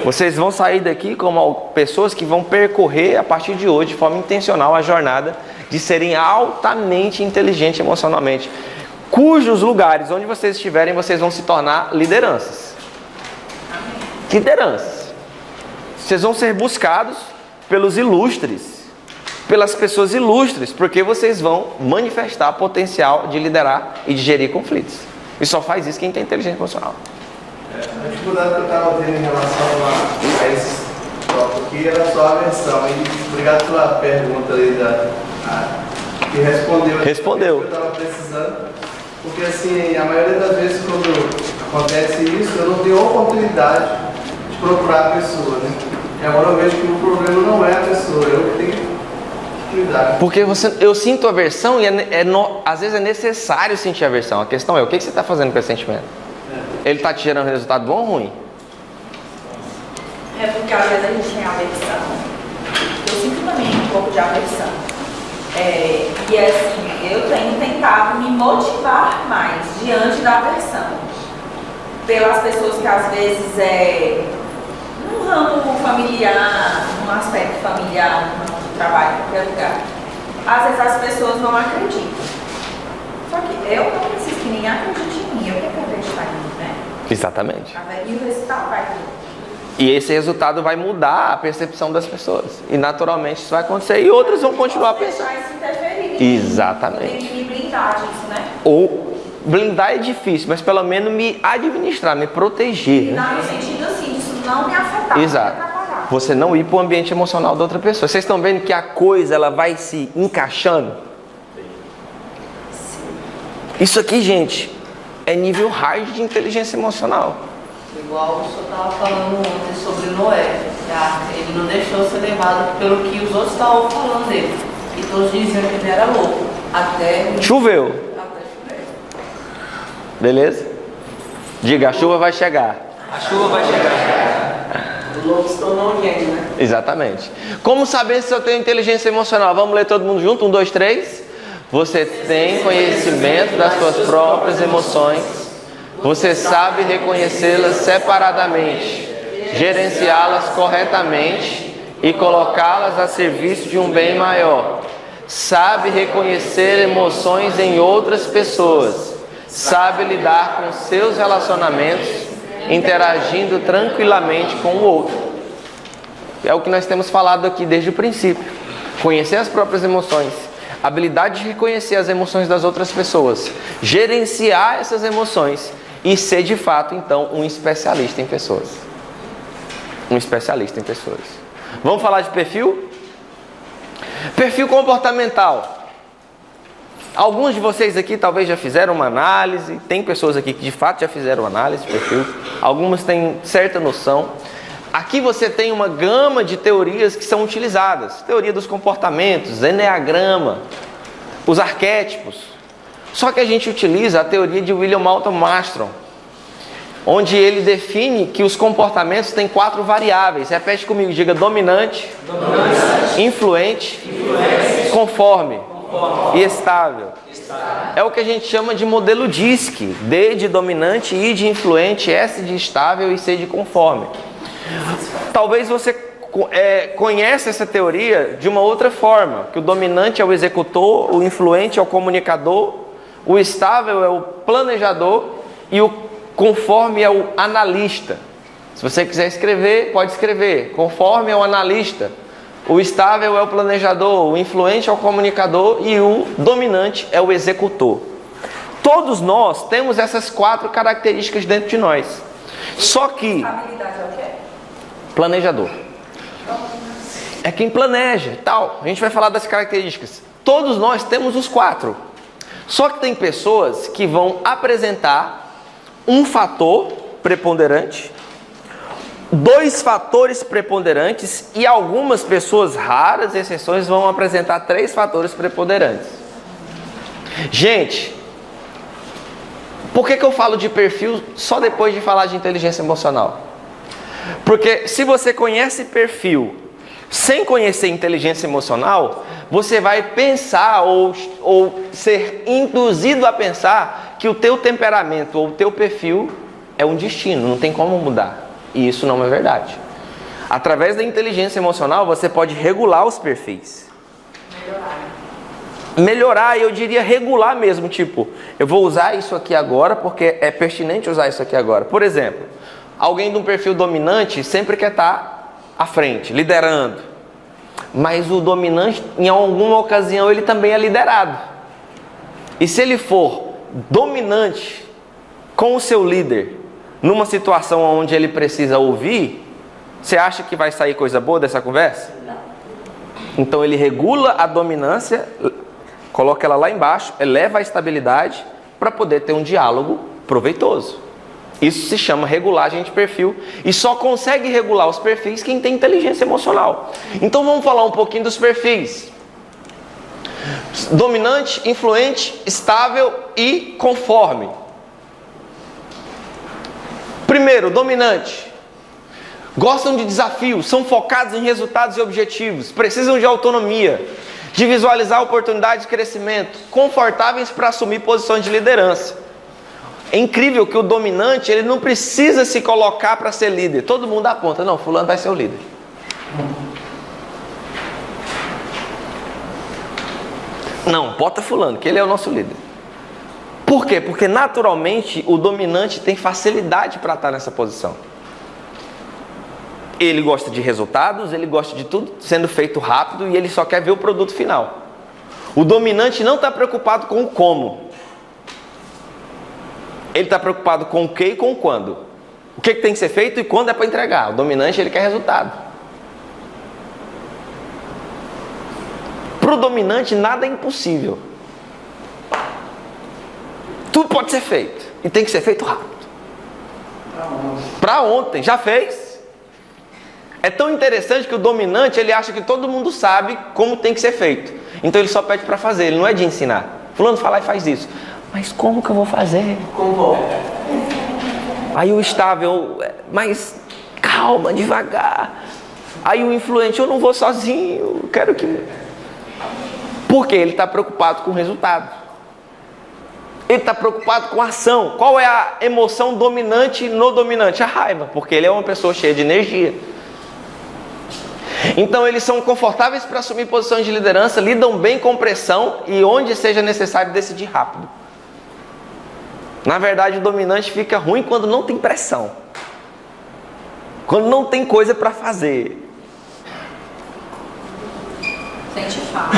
Vocês vão sair daqui como pessoas que vão percorrer a partir de hoje, de forma intencional, a jornada de serem altamente inteligentes emocionalmente, cujos lugares onde vocês estiverem, vocês vão se tornar lideranças. Lideranças. Vocês vão ser buscados pelos ilustres, pelas pessoas ilustres, porque vocês vão manifestar potencial de liderar e de gerir conflitos. E só faz isso quem tem inteligência emocional. A dificuldade que eu estava tendo em relação a esse tópico aqui era só a aversão. E obrigado pela pergunta aí que respondeu. Respondeu. Que eu estava precisando. Porque assim, a maioria das vezes quando acontece isso, eu não tenho oportunidade de procurar a pessoa, né? E agora eu vejo que o problema não é a pessoa, eu que tenho que cuidar. Porque eu sinto aversão e às vezes é necessário sentir aversão. A questão é, o que você está fazendo com esse sentimento? Ele está te gerando resultado bom ou ruim? É porque às vezes a gente tem aversão. Eu sinto também um pouco de aversão. E assim, eu tenho tentado me motivar mais diante da aversão. Pelas pessoas que às vezes no ramo familiar, num aspecto familiar, no ramo do trabalho, em qualquer lugar, às vezes as pessoas não acreditam. Só que eu não preciso que ninguém acredite em mim, eu tenho que acreditar em mim, né? Exatamente. E o resultado vai vir. E esse resultado vai mudar a percepção das pessoas. E naturalmente isso vai acontecer e outras vão continuar pensando. Vai se interferir. Exatamente. Tem que me blindar disso, né? Ou blindar é difícil, mas pelo menos me administrar, me proteger. Blindar no sentido assim, disso não me afetar. Exato. Não me atrapalhar. Você não ir para o ambiente emocional da outra pessoa. Vocês estão vendo que a coisa ela vai se encaixando? Isso aqui, gente, é nível hard de inteligência emocional. Igual o senhor estava falando ontem sobre Noé. Ele não deixou ser levado pelo que os outros estavam falando dele. E todos diziam que ele era louco. Até Choveu. chover. Beleza? Diga, a chuva vai chegar. A chuva vai chegar. O louco se tornou alguém, né? Exatamente. Como saber se eu tenho inteligência emocional? Vamos ler todo mundo junto? 1, 2, 3. Você tem conhecimento das suas próprias emoções. Você sabe reconhecê-las separadamente, gerenciá-las corretamente e colocá-las a serviço de um bem maior. Sabe reconhecer emoções em outras pessoas. Sabe lidar com seus relacionamentos, interagindo tranquilamente com o outro. É o que nós temos falado aqui desde o princípio. Conhecer as próprias emoções. Habilidade de reconhecer as emoções das outras pessoas. Gerenciar essas emoções. E ser de fato, então, um especialista em pessoas. Um especialista em pessoas. Vamos falar de perfil? Perfil comportamental. Alguns de vocês aqui talvez já fizeram uma análise. Tem pessoas aqui que de fato já fizeram uma análise de perfil. Algumas têm certa noção. Aqui você tem uma gama de teorias que são utilizadas. Teoria dos comportamentos, Eneagrama, os arquétipos. Só que a gente utiliza a teoria de William Moulton Marston, onde ele define que os comportamentos têm 4 variáveis. Repete comigo, diga dominante, influente, conforme e estável. É o que a gente chama de modelo DISC. D de dominante, I de influente, S de estável e C de conforme. Talvez você conheça essa teoria de uma outra forma, que o dominante é o executor, o influente é o comunicador, o estável é o planejador e o conforme é o analista. Se você quiser escrever, pode escrever. Conforme é o analista, o estável é o planejador, o influente é o comunicador e o dominante é o executor. Todos nós temos essas 4 características dentro de nós. Só que Habilidade é o quê? planejador é quem planeja e tal. A gente vai falar das características. Todos nós temos os 4. Só que tem pessoas que vão apresentar um fator preponderante, 2 fatores preponderantes e algumas pessoas, raras exceções, vão apresentar 3 fatores preponderantes. Gente, por que eu falo de perfil só depois de falar de inteligência emocional? Porque se você conhece perfil sem conhecer inteligência emocional, você vai pensar ou ser induzido a pensar que o teu temperamento ou o teu perfil é um destino, não tem como mudar. E isso não é verdade. Através da inteligência emocional, você pode regular os perfis. Melhorar, eu diria regular mesmo, tipo, eu vou usar isso aqui agora porque é pertinente usar isso aqui agora. Por exemplo, alguém de um perfil dominante sempre quer estar à frente, liderando. Mas o dominante, em alguma ocasião, ele também é liderado. E se ele for dominante com o seu líder numa situação onde ele precisa ouvir, você acha que vai sair coisa boa dessa conversa? Não. Então ele regula a dominância, coloca ela lá embaixo, eleva a estabilidade para poder ter um diálogo proveitoso. Isso se chama regulagem de perfil e só consegue regular os perfis quem tem inteligência emocional. Então vamos falar um pouquinho dos perfis. Dominante, influente, estável e conforme. Primeiro, dominante. Gostam de desafios, são focados em resultados e objetivos, precisam de autonomia, de visualizar oportunidades de crescimento, confortáveis para assumir posições de liderança. É incrível que o dominante, ele não precisa se colocar para ser líder. Todo mundo aponta, não, fulano vai ser o líder. Não, bota fulano, que ele é o nosso líder. Por quê? Porque naturalmente o dominante tem facilidade para estar nessa posição. Ele gosta de resultados, ele gosta de tudo sendo feito rápido e ele só quer ver o produto final. O dominante não está preocupado com o como. Ele está preocupado com o que e com o quando. O que tem que ser feito e quando é para entregar. O dominante, ele quer resultado. Para o dominante, nada é impossível. Tudo pode ser feito. E tem que ser feito rápido. Para ontem. Já fez? É tão interessante que o dominante, ele acha que todo mundo sabe como tem que ser feito. Então ele só pede para fazer, ele não é de ensinar. Fulano, fala e faz isso. Mas como que eu vou fazer? Como? Aí o estável, mas calma, devagar. Aí o influente, eu não vou sozinho, eu quero que... Porque ele está preocupado com o resultado. Ele está preocupado com a ação. Qual é a emoção dominante no dominante? A raiva, porque ele é uma pessoa cheia de energia. Então eles são confortáveis para assumir posições de liderança, lidam bem com pressão e onde seja necessário decidir rápido. Na verdade, o dominante fica ruim quando não tem pressão. Quando não tem coisa para fazer. Sente falta.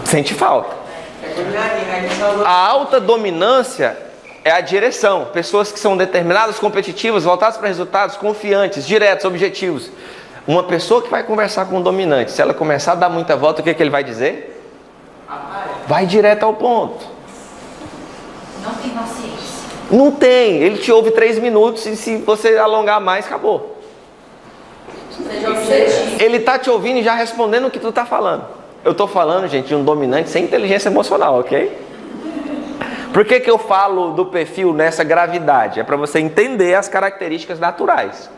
Sente falta. A alta dominância é a direção. Pessoas que são determinadas, competitivas, voltadas para resultados, confiantes, diretos, objetivos. Uma pessoa que vai conversar com um dominante, se ela começar a dar muita volta, o que ele vai dizer? Vai direto ao ponto. Não tem paciência. Não tem. Ele te ouve 3 minutos e se você alongar mais, acabou. Ele está te ouvindo e já respondendo o que tu está falando. Eu estou falando, gente, de um dominante sem inteligência emocional, ok? Por que eu falo do perfil nessa gravidade? É para você entender as características naturais.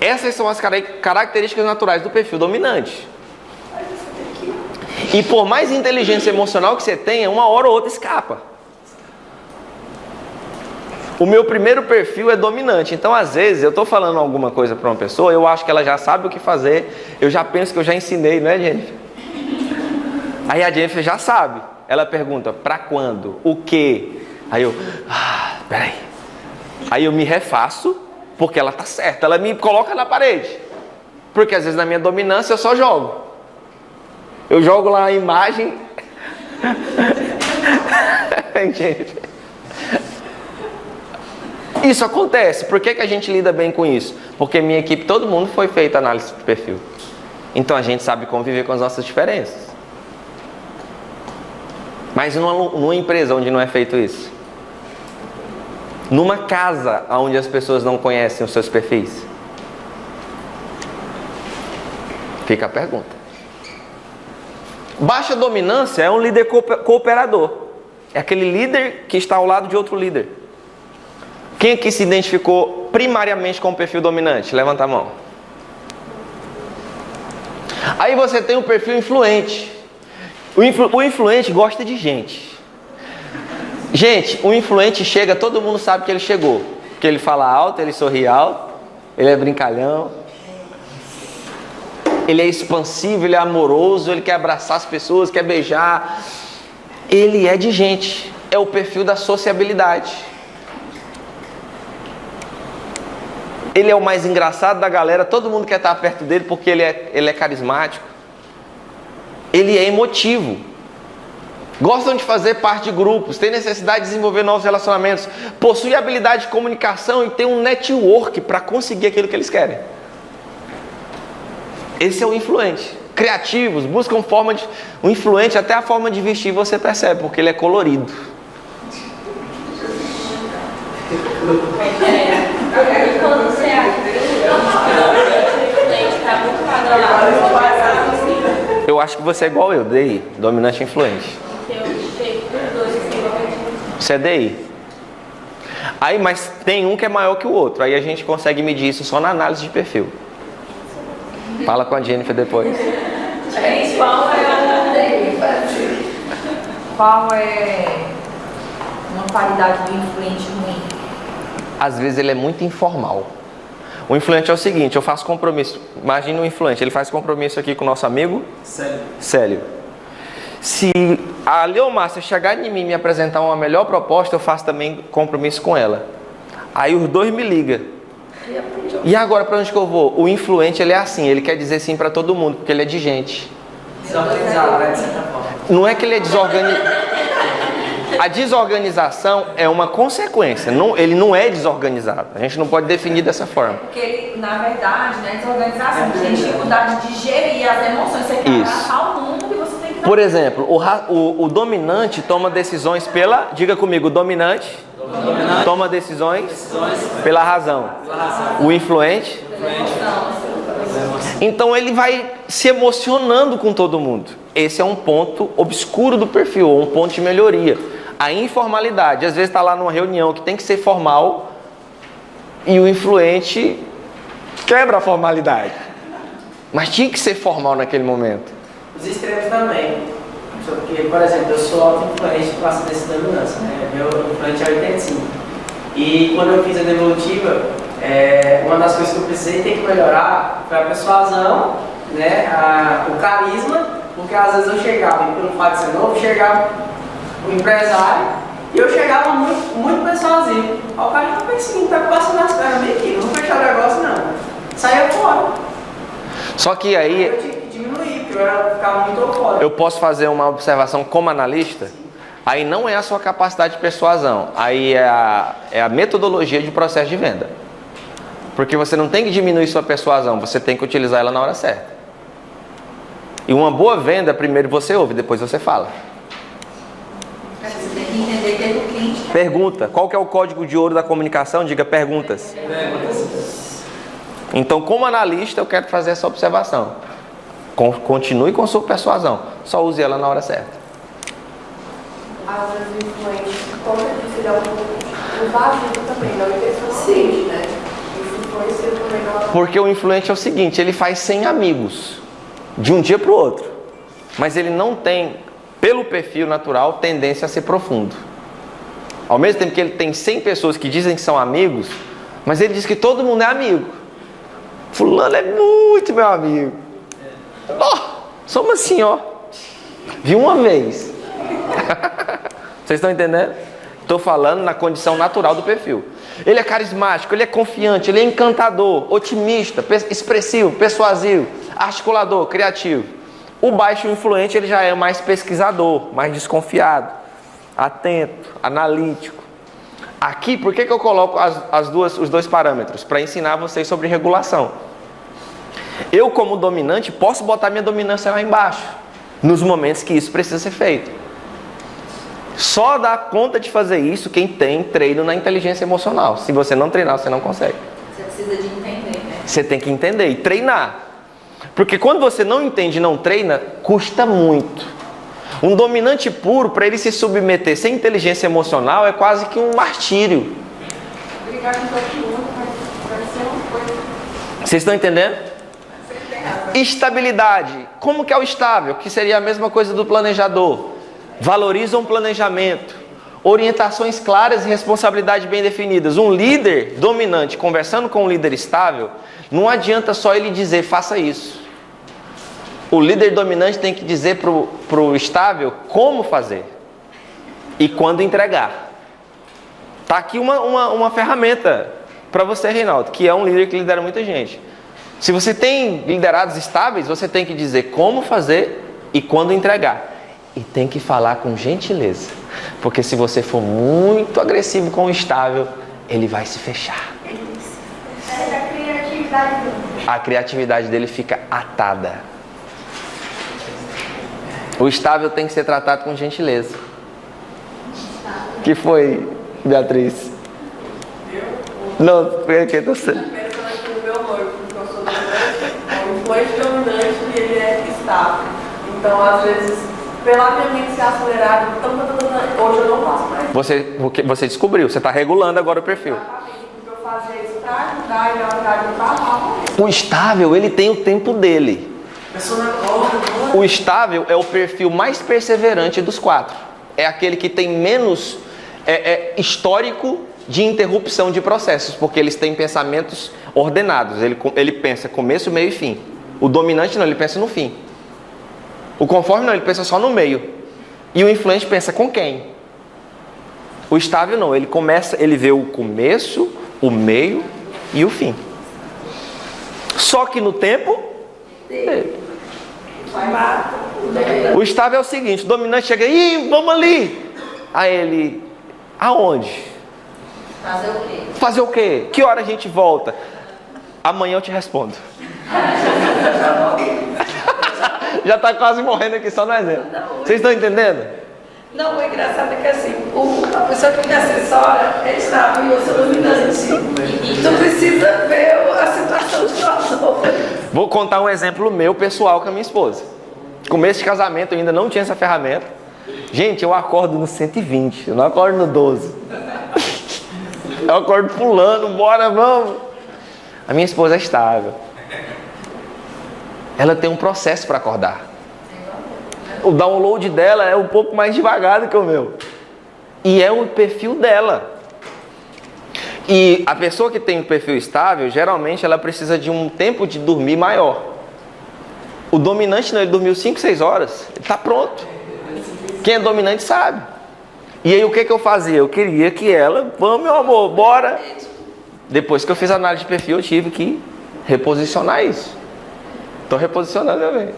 Essas são as características naturais do perfil dominante. E por mais inteligência emocional que você tenha, uma hora ou outra escapa. O meu primeiro perfil é dominante. Então, às vezes, eu estou falando alguma coisa para uma pessoa, eu acho que ela já sabe o que fazer, eu já penso que eu já ensinei, não é, Jennifer? Aí a Jennifer já sabe. Ela pergunta, para quando? O quê? Aí eu, peraí. Aí eu me refaço, porque ela está certa. Ela me coloca na parede. Porque às vezes na minha dominância eu só jogo. Eu jogo lá a imagem. Jennifer. Isso acontece. Por que a gente lida bem com isso? Porque minha equipe, todo mundo foi feito análise de perfil. Então a gente sabe conviver com as nossas diferenças. Mas numa empresa onde não é feito isso? Numa casa onde as pessoas não conhecem os seus perfis? Fica a pergunta. Baixa dominância é um líder cooperador. É aquele líder que está ao lado de outro líder. Quem aqui se identificou primariamente com o perfil dominante? Levanta a mão. Aí você tem o perfil influente. O influente gosta de gente. Gente, o influente chega, todo mundo sabe que ele chegou. Porque ele fala alto, ele sorri alto, ele é brincalhão. Ele é expansivo, ele é amoroso, ele quer abraçar as pessoas, quer beijar. Ele é de gente. É o perfil da sociabilidade. Ele é o mais engraçado da galera, todo mundo quer estar perto dele porque ele é carismático. Ele é emotivo. Gostam de fazer parte de grupos, têm necessidade de desenvolver novos relacionamentos, possuem habilidade de comunicação e têm um network para conseguir aquilo que eles querem. Esse é o influente. Criativos, buscam forma de... O influente, até a forma de vestir você percebe, porque ele é colorido. E quando você acha que o influente está muito padrão, Eu acho que você é igual eu, DI, dominante e influente. eu chego dos dois assim, Você é DI. Aí, mas tem um que é maior que o outro. Aí a gente consegue medir isso só na análise de perfil. Fala com a Jennifer depois. Qual é uma qualidade do influente ruim? Às vezes ele é muito informal. O influente é o seguinte, eu faço compromisso. Imagina um influente, ele faz compromisso aqui com o nosso amigo Célio. Se a Leomárcia chegar em mim e me apresentar uma melhor proposta, eu faço também compromisso com ela. Aí os dois me ligam. E agora para onde que eu vou? O influente, ele é assim, ele quer dizer sim para todo mundo, porque ele é de gente. Desorganizado, né, de certa forma. Não é que ele é desorganizado. A desorganização é uma consequência, ele não é desorganizado. A gente não pode definir dessa forma. Porque ele, na verdade, né, desorganização, tem dificuldade de gerir as emoções. Você quer abraçar o mundo e você tem que dar... Por exemplo, o dominante toma decisões pela... Diga comigo, o dominante toma decisões pela razão. O influente... Então ele vai se emocionando com todo mundo. Esse é um ponto obscuro do perfil, um ponto de melhoria. A informalidade. Às vezes está lá numa reunião que tem que ser formal e o influente quebra a formalidade. Mas tinha que ser formal naquele momento. Os extremos também. Porque, por exemplo, eu sou auto-influente por causa dessa dominância, né? Meu influente é 85. E quando eu fiz a devolutiva, uma das coisas que eu precisei ter que melhorar foi a persuasão, né? O carisma, porque às vezes eu chegava, e pelo fato de ser novo, chegava o empresário e eu chegava muito persuasivo. Aí o cara falou assim, tá passando as pernas bem aqui, não vou fechar o negócio não. Saía fora. Só que aí... Eu tinha que diminuir, porque eu ficava muito fora. Eu posso fazer uma observação como analista? Aí não é a sua capacidade de persuasão, aí é a metodologia de processo de venda. Porque você não tem que diminuir sua persuasão, você tem que utilizar ela na hora certa. E uma boa venda, primeiro você ouve, depois você fala. Você tem que entender que o cliente... Pergunta, qual que é o código de ouro da comunicação? Diga perguntas. Então, como analista, eu quero fazer essa observação. Continue com sua persuasão, só use ela na hora certa. Às vezes o influente, como eu disse, ele é um vazio também, não intencionalmente, né? Isso influencia também na... Porque o influente é o seguinte, ele faz 100 amigos, de um dia para o outro. Mas ele não tem, pelo perfil natural, tendência a ser profundo. Ao mesmo tempo que ele tem 100 pessoas que dizem que são amigos, mas ele diz que todo mundo é amigo. Fulano é muito meu amigo. Somos assim, ó. Vi uma vez. Vocês estão entendendo? Estou falando na condição natural do perfil. Ele é carismático, ele é confiante, ele é encantador, otimista, expressivo, persuasivo, articulador, criativo. O baixo influente, ele já é mais pesquisador, mais desconfiado, atento, analítico. Aqui, por que eu coloco os dois parâmetros? Para ensinar vocês sobre regulação. Eu, como dominante, posso botar minha dominância lá embaixo, nos momentos que isso precisa ser feito. Só dá conta de fazer isso quem tem treino na inteligência emocional. Se você não treinar, você não consegue. Você precisa de entender, né? Você tem que entender e treinar. Porque quando você não entende e não treina, custa muito. Um dominante puro, para ele se submeter sem inteligência emocional, é quase que um martírio. Brigar com todo mundo vai ser uma coisa... Vocês estão entendendo? Estabilidade. Como que é o estável? Que seria a mesma coisa do planejador. Valoriza um planejamento, orientações claras e responsabilidade bem definidas. Um líder dominante conversando com um líder estável, não adianta só ele dizer faça isso. O líder dominante tem que dizer para o estável como fazer e quando entregar. Está aqui uma ferramenta para você, Reinaldo, que é um líder que lidera muita gente. Se você tem liderados estáveis, você tem que dizer como fazer e quando entregar. e tem que falar com gentileza. Porque se você for muito agressivo com o estável, ele vai se fechar. A criatividade dele fica atada. O estável tem que ser tratado com gentileza. Que foi, Beatriz? Não, foi aqui, tô sendo. Pensando aqui no meu noivo, porque eu sou dominante, o influente dominante e ele é estável. Então, às vezes, pela minha mente ser acelerada, hoje eu não faço mais. Você descobriu, você está regulando agora o perfil. Exatamente, porque eu fazia isso para ajudar e na verdade eu travava isso. O estável, ele tem o tempo dele. O estável é o perfil mais perseverante dos 4. É aquele que tem menos histórico de interrupção de processos, porque eles têm pensamentos ordenados. Ele pensa começo, meio e fim. O dominante não, ele pensa no fim. O conforme não, ele pensa só no meio. E o influente pensa com quem? O estável não, ele vê o começo, o meio e o fim. Só que no tempo dele. O estável é o seguinte, o dominante chega, vamos ali. Aí ele, aonde? Fazer o quê? Fazer o quê? Que hora a gente volta? Amanhã eu te respondo. Já está quase morrendo aqui só no exemplo. Vocês estão entendendo? Não, o engraçado é que assim, a pessoa que me assessora é estável e eu sou dominante. Tu precisa ver a situação de nós dois. Vou contar um exemplo meu, pessoal, com a minha esposa. Começo de casamento, eu ainda não tinha essa ferramenta. Gente, eu acordo no 120, eu não acordo no 12. Eu acordo pulando, bora, vamos. A minha esposa é estável. Ela tem um processo para acordar. O download dela é um pouco mais devagar do que o meu. E é o perfil dela. E a pessoa que tem um perfil estável, geralmente ela precisa de um tempo de dormir maior. O dominante não, ele dormiu 5, 6 horas. Ele está pronto. Quem é dominante sabe. E aí o que eu fazia? Eu queria que ela, vamos meu amor, bora. Depois que eu fiz a análise de perfil, eu tive que reposicionar isso. Estou reposicionando também.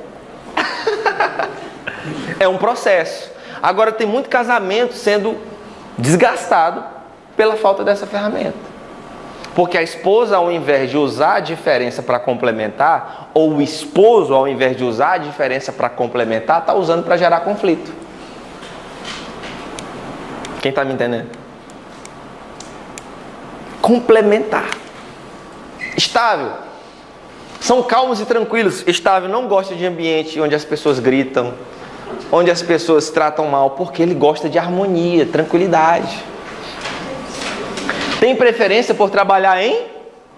É um processo. Agora tem muito casamento sendo desgastado pela falta dessa ferramenta. Porque a esposa, ao invés de usar a diferença para complementar, ou o esposo, ao invés de usar a diferença para complementar, está usando para gerar conflito. Quem está me entendendo? Complementar. Estável. São calmos e tranquilos. Estável não gosta de ambiente onde as pessoas gritam, onde as pessoas tratam mal, porque ele gosta de harmonia, tranquilidade. Tem preferência por trabalhar em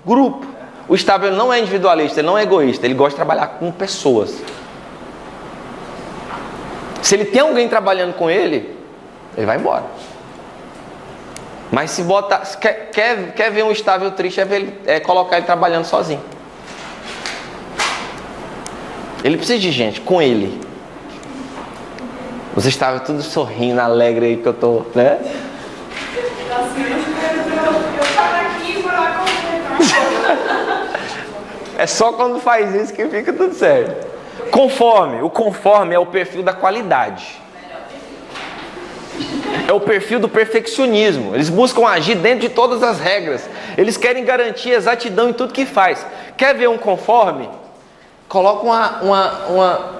grupo. O estável não é individualista, ele não é egoísta, ele gosta de trabalhar com pessoas. Se ele tem alguém trabalhando com ele, ele vai embora. Mas se botar, quer ver um estável triste, colocar ele trabalhando sozinho. Ele precisa de gente com ele. Os estáveis tudo sorrindo, alegre aí que eu tô, né? É só quando faz isso que fica tudo certo. Conforme. O conforme é o perfil da qualidade. É o perfil do perfeccionismo. Eles buscam agir dentro de todas as regras. Eles querem garantir exatidão em tudo que faz. Quer ver um conforme? Coloca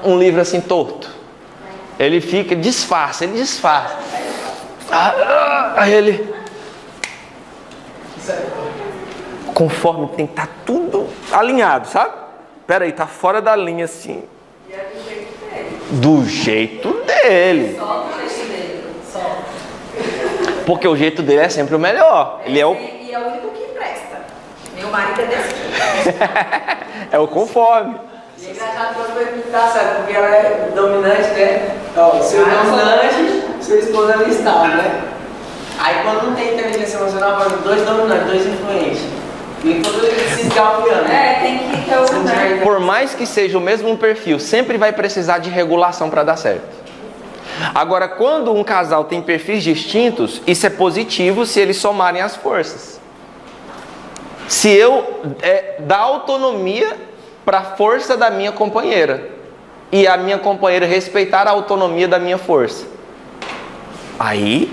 um livro assim torto. Ele fica, ele disfarça. Aí ele... Conforme tem que estar tudo alinhado, sabe? Pera aí, tá fora da linha assim. E é do jeito dele. Do jeito dele. Só do jeito dele. Só. Porque o jeito dele é sempre o melhor. Ele é o... E é o único que presta. Meu marido é desse tipo. É o conforme. E é engraçado quando foi pintar, sabe? Porque ela é dominante, né? Ó, seu dominante, sua esposa é estável, né? Aí quando não tem inteligência emocional, vai 2 dominantes, 2 influentes. E quando ele se escalpiando. Tem que ter o... Né? Por mais que seja o mesmo perfil, sempre vai precisar de regulação para dar certo. Agora, quando um casal tem perfis distintos, isso é positivo se eles somarem as forças. Se eu dar autonomia para a força da minha companheira. e a minha companheira respeitar a autonomia da minha força, aí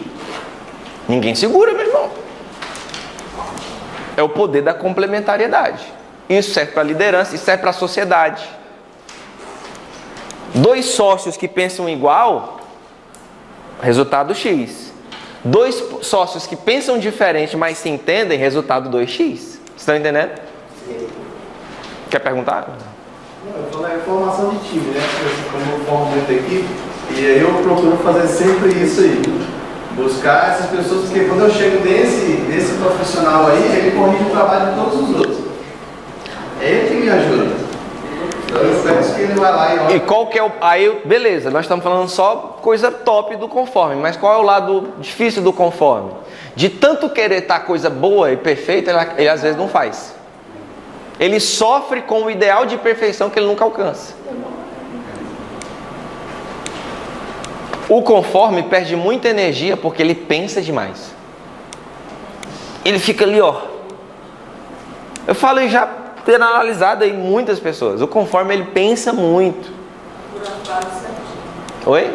ninguém segura, meu irmão. É o poder da complementariedade. Isso serve para a liderança e serve para a sociedade. Dois sócios que pensam igual, resultado X. Dois sócios que pensam diferente, mas se entendem, resultado 2x. Vocês estão entendendo? Quer perguntar? Não, eu falo da formação de time, né? Como eu formo muita equipe, e aí eu procuro fazer sempre isso aí. Buscar essas pessoas, porque quando eu chego nesse profissional aí, ele corrige o trabalho de todos os outros. É ele que me ajuda. Então eu peço que ele vai lá e olha. E qual que é o... Aí, beleza, nós estamos falando só coisa top do conforme, mas qual é o lado difícil do conforme? De tanto querer estar coisa boa e perfeita, ele às vezes não faz. Ele sofre com o ideal de perfeição que ele nunca alcança. O conforme perde muita energia porque ele pensa demais. Ele fica ali, ó. Eu falo e já ter analisado aí muitas pessoas. O conforme ele pensa muito. Oi?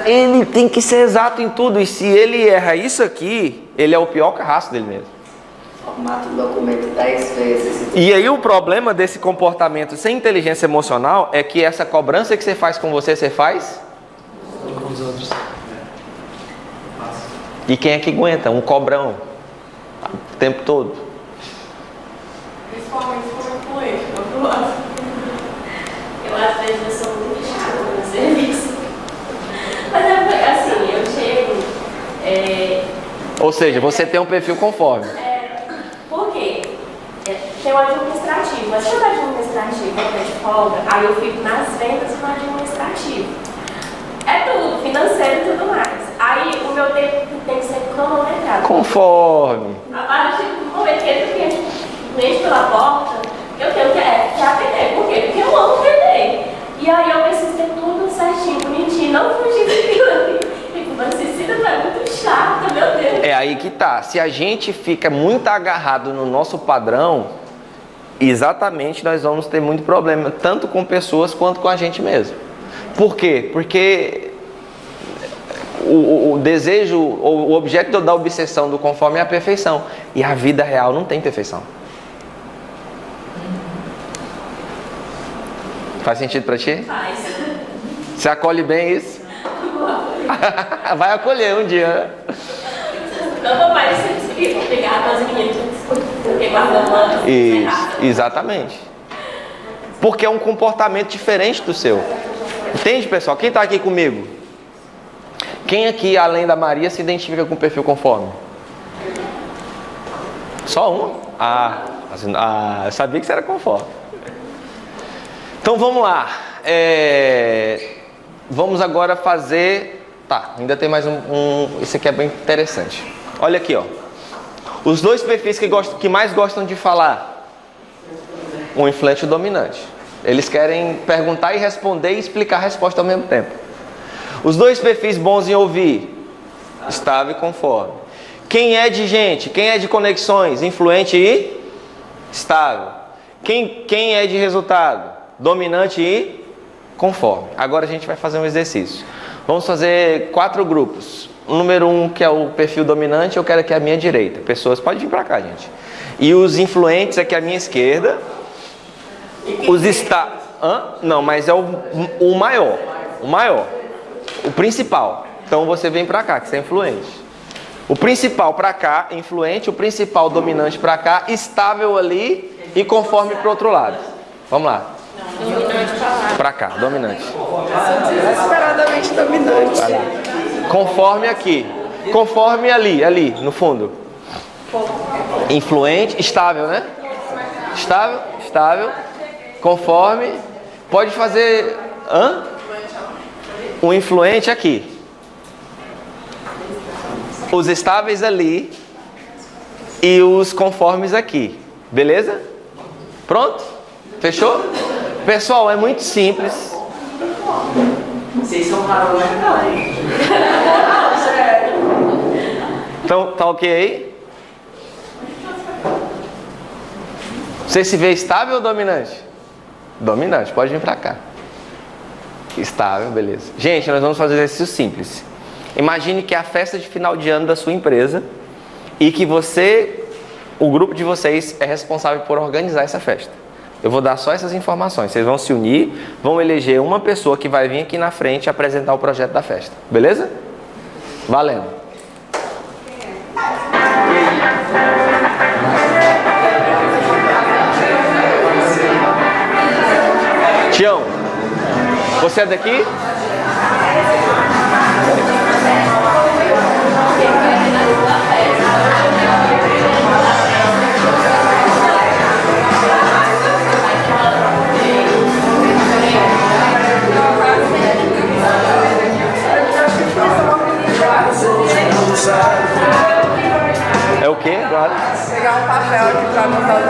Ele tem que ser exato em tudo. E se ele erra isso aqui, ele é o pior carrasco dele mesmo. Formata o documento 10 vezes. E aí o problema desse comportamento sem inteligência emocional é que essa cobrança que você faz com você faz Com os outros. E quem é que aguenta? Um cobrão o tempo todo. Principalmente como influente, do outro lado. Eu às vezes eu sou muito chata no serviço. Mas é assim, eu chego. Ou seja, você tem um perfil conforme. Por quê? Tem o administrativo, mas quando o administrativo é de folga, aí eu fico nas vendas e no administrativo. É tudo, financeiro e tudo mais. Aí o meu tempo tem que ser cronometrado. Conforme. A partir do momento que entra o cliente pela porta, eu tenho que atender. Por quê? Porque eu amo atender. E aí eu preciso ter tudo certinho, bonitinho, não fugir daquilo ali. Mas Cecília é muito chata, meu Deus. É aí que tá. Se a gente fica muito agarrado no nosso padrão, exatamente nós vamos ter muito problema, tanto com pessoas quanto com a gente mesmo. Por quê? Porque o desejo, o objeto da obsessão do conforme é a perfeição. E a vida real não tem perfeição. Faz sentido pra ti? Faz. Você acolhe bem isso? Vai acolher um dia. Não vou mais ser obrigada às meninas, porque guardando Isso, exatamente. Porque é um comportamento diferente do seu. Entende, pessoal? Quem está aqui comigo? Quem aqui, além da Maria, se identifica com o perfil conforme? Só um? Eu sabia que você era conforme. Então vamos lá. Vamos agora fazer... Tá, ainda tem mais esse aqui é bem interessante. Olha aqui, ó. Os dois perfis que mais gostam de falar. O influente e o dominante. Eles querem perguntar e responder e explicar a resposta ao mesmo tempo. Os dois perfis bons em ouvir. Estável e conforme. Quem é de gente? Quem é de conexões? Influente e estável. Quem é de resultado? Dominante e conforme. Agora a gente vai fazer um exercício. Vamos fazer 4 grupos. O número 1, que é o perfil dominante, eu quero aqui à minha direita. Pessoas, pode vir para cá, gente. E os influentes aqui à minha esquerda. Os Não, mas é o maior. O maior. O principal. Então você vem para cá, que você é influente. O principal para cá, influente. O principal dominante para cá, estável ali e conforme para o outro lado. Vamos lá. dominante Para cá, dominante. Sou desesperadamente dominante. Vai lá. Conforme aqui. Conforme ali, no fundo. Influente, estável, né? Estável. Conforme. Pode fazer... O influente aqui. Os estáveis ali. E os conformes aqui. Beleza? Pronto? Fechou? Pessoal, é muito simples. Vocês são raros, né? Então, tá ok aí? Você se vê estável ou dominante? Dominante, pode vir pra cá. Estável, beleza. Gente, nós vamos fazer um exercício simples. Imagine que é a festa de final de ano da sua empresa e que você, o grupo de vocês, é responsável por organizar essa festa. Eu vou dar só essas informações. Vocês vão se unir, vão eleger uma pessoa que vai vir aqui na frente e apresentar o projeto da festa. Beleza? Valendo. Tião, você é daqui? É o que agora? Pegar um papel aqui para anotar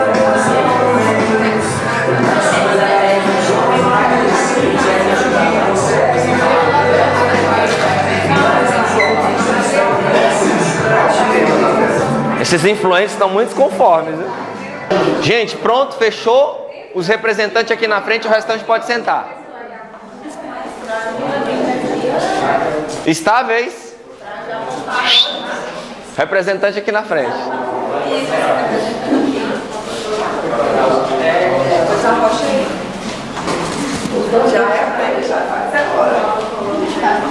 Esses influentes estão muito desconformes, né? Gente, pronto, fechou. Os representantes aqui na frente, o restante pode sentar. Estáveis? Representante aqui na frente.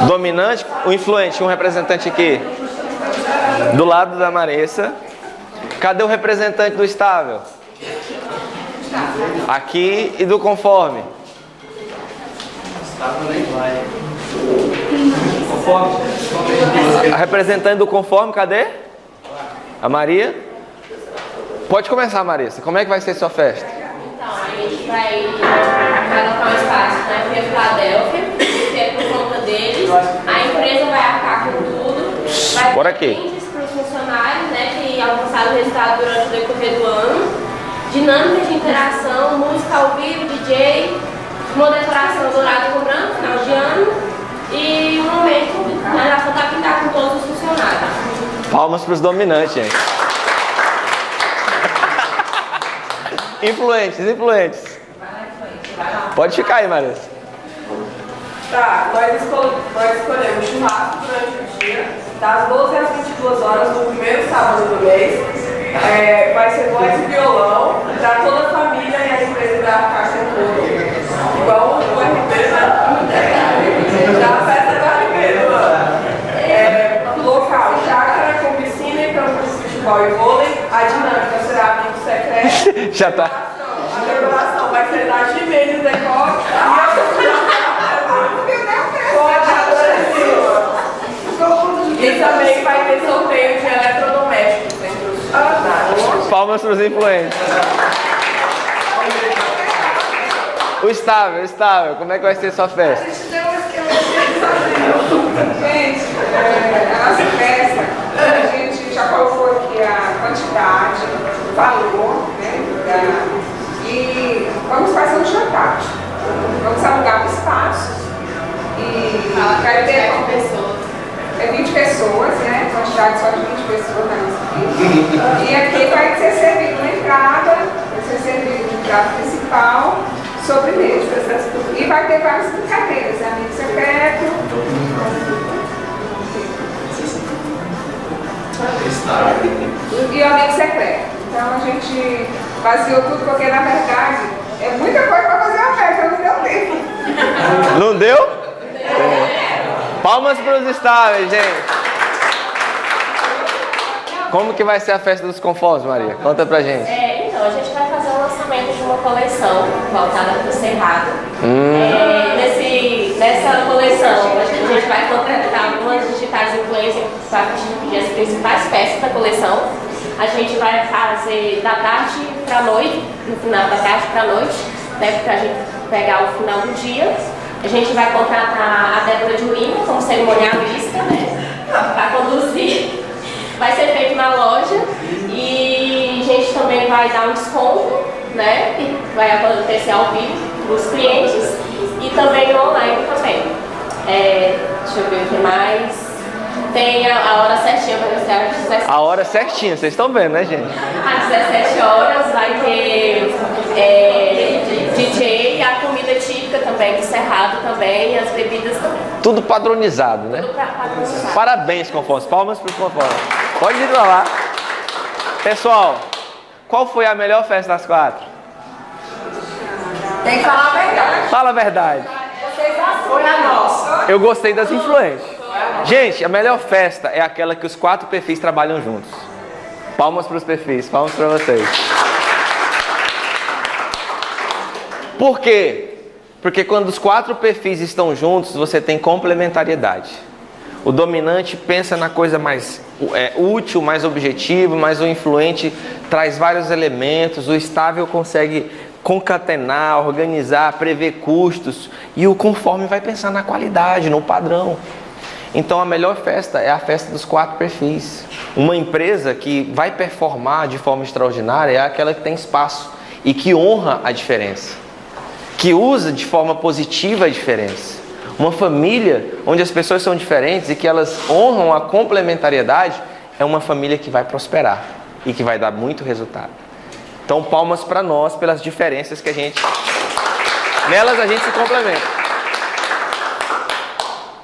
Dominante, o influente, um representante aqui. Do lado da Marissa. Cadê o representante do estável? Aqui e do conforme. A representante do conforme, cadê? A Maria? Pode começar, Marissa. Como é que vai ser sua festa? Então, a gente vai alocar um espaço na Via Filadélfia, que é por conta deles. A empresa vai arcar com tudo. Vai Bora ter aqui. brindes para os funcionários, né, que alcançaram o resultado durante o decorrer do ano. Dinâmica de interação, música ao vivo, DJ, uma decoração dourada com branco, final de ano. E um momento na Santa Pintar com todos os funcionários. Palmas para os dominantes, gente. Influentes. Pode ficar aí, Marissa. Tá, nós escolhemos churrasco durante o dia, das 12 às 22 horas no primeiro sábado do mês. Vai ser voz e violão para toda a família e a empresa da Caixa toda. Igual o RP, né? Da festa do RP. Local, chácara com piscina e campo de futebol e vôlei. A dinâmica será amigo secreto. Já tá. A decoração vai ser da Jimenez Decor. E também vai ter sorteio de eletrodomésticos entre os funcionários. Palmas para os influentes. O estável. Como é que vai ser sua festa? A gente deu um esquema de gente, a nossa festa, a gente já colocou aqui a quantidade, o valor, né? E vamos fazer um jantar. Vamos alugar um espaço. E vai ter com pessoas. 20 pessoas, né? Quantidade só de 20 pessoas na nossa equipe. E aqui vai ser servido uma entrada, vai ser servido um prato principal, sobremesas. E vai ter várias brincadeiras, amigo secreto. E o amigo secreto. Então a gente vaziou tudo porque na verdade é muita coisa para fazer a festa, não deu tempo. Não deu? Palmas para os estáveis, gente. Como que vai ser a festa dos conformes, Maria? Conta pra gente. Então, a gente vai fazer o lançamento de uma coleção voltada para o Cerrado. Nessa coleção, a gente vai contratar algumas digitais influencers para pedir as principais peças da coleção. A gente vai fazer da tarde para a noite, no final da tarde para a noite, né, para a gente pegar o final do dia. A gente vai contratar a Débora de Lima como cerimonialista, né, para conduzir. Vai ser feito na loja e a gente também vai dar um desconto, né, que vai acontecer ao vivo para os clientes e também online também. Deixa eu ver o que mais. Tem a hora certinha para você às 17 horas. A hora certinha, vocês estão vendo, né, gente? Às 17 horas vai ter DJ, a comida típica também do Cerrado também, e as bebidas também. Tudo padronizado, né? Tudo padronizado. Parabéns, Conformes. Palmas para o Conformes. Pode ir lá. Pessoal, qual foi a melhor festa das 4? Tem que falar a verdade. Fala a verdade. Foi a nossa. Eu gostei das influências. Gente, a melhor festa é aquela que os 4 perfis trabalham juntos. Palmas para os perfis, palmas para vocês. Por quê? Porque quando os 4 perfis estão juntos, você tem complementariedade. O dominante pensa na coisa mais útil, mais objetiva, mas o influente traz vários elementos, o estável consegue concatenar, organizar, prever custos, e o conforme vai pensar na qualidade, no padrão. Então a melhor festa é a festa dos 4 perfis. Uma empresa que vai performar de forma extraordinária é aquela que tem espaço e que honra a diferença, que usa de forma positiva a diferença. Uma família onde as pessoas são diferentes e que elas honram a complementariedade é uma família que vai prosperar e que vai dar muito resultado. Então palmas para nós pelas diferenças que nelas a gente se complementa.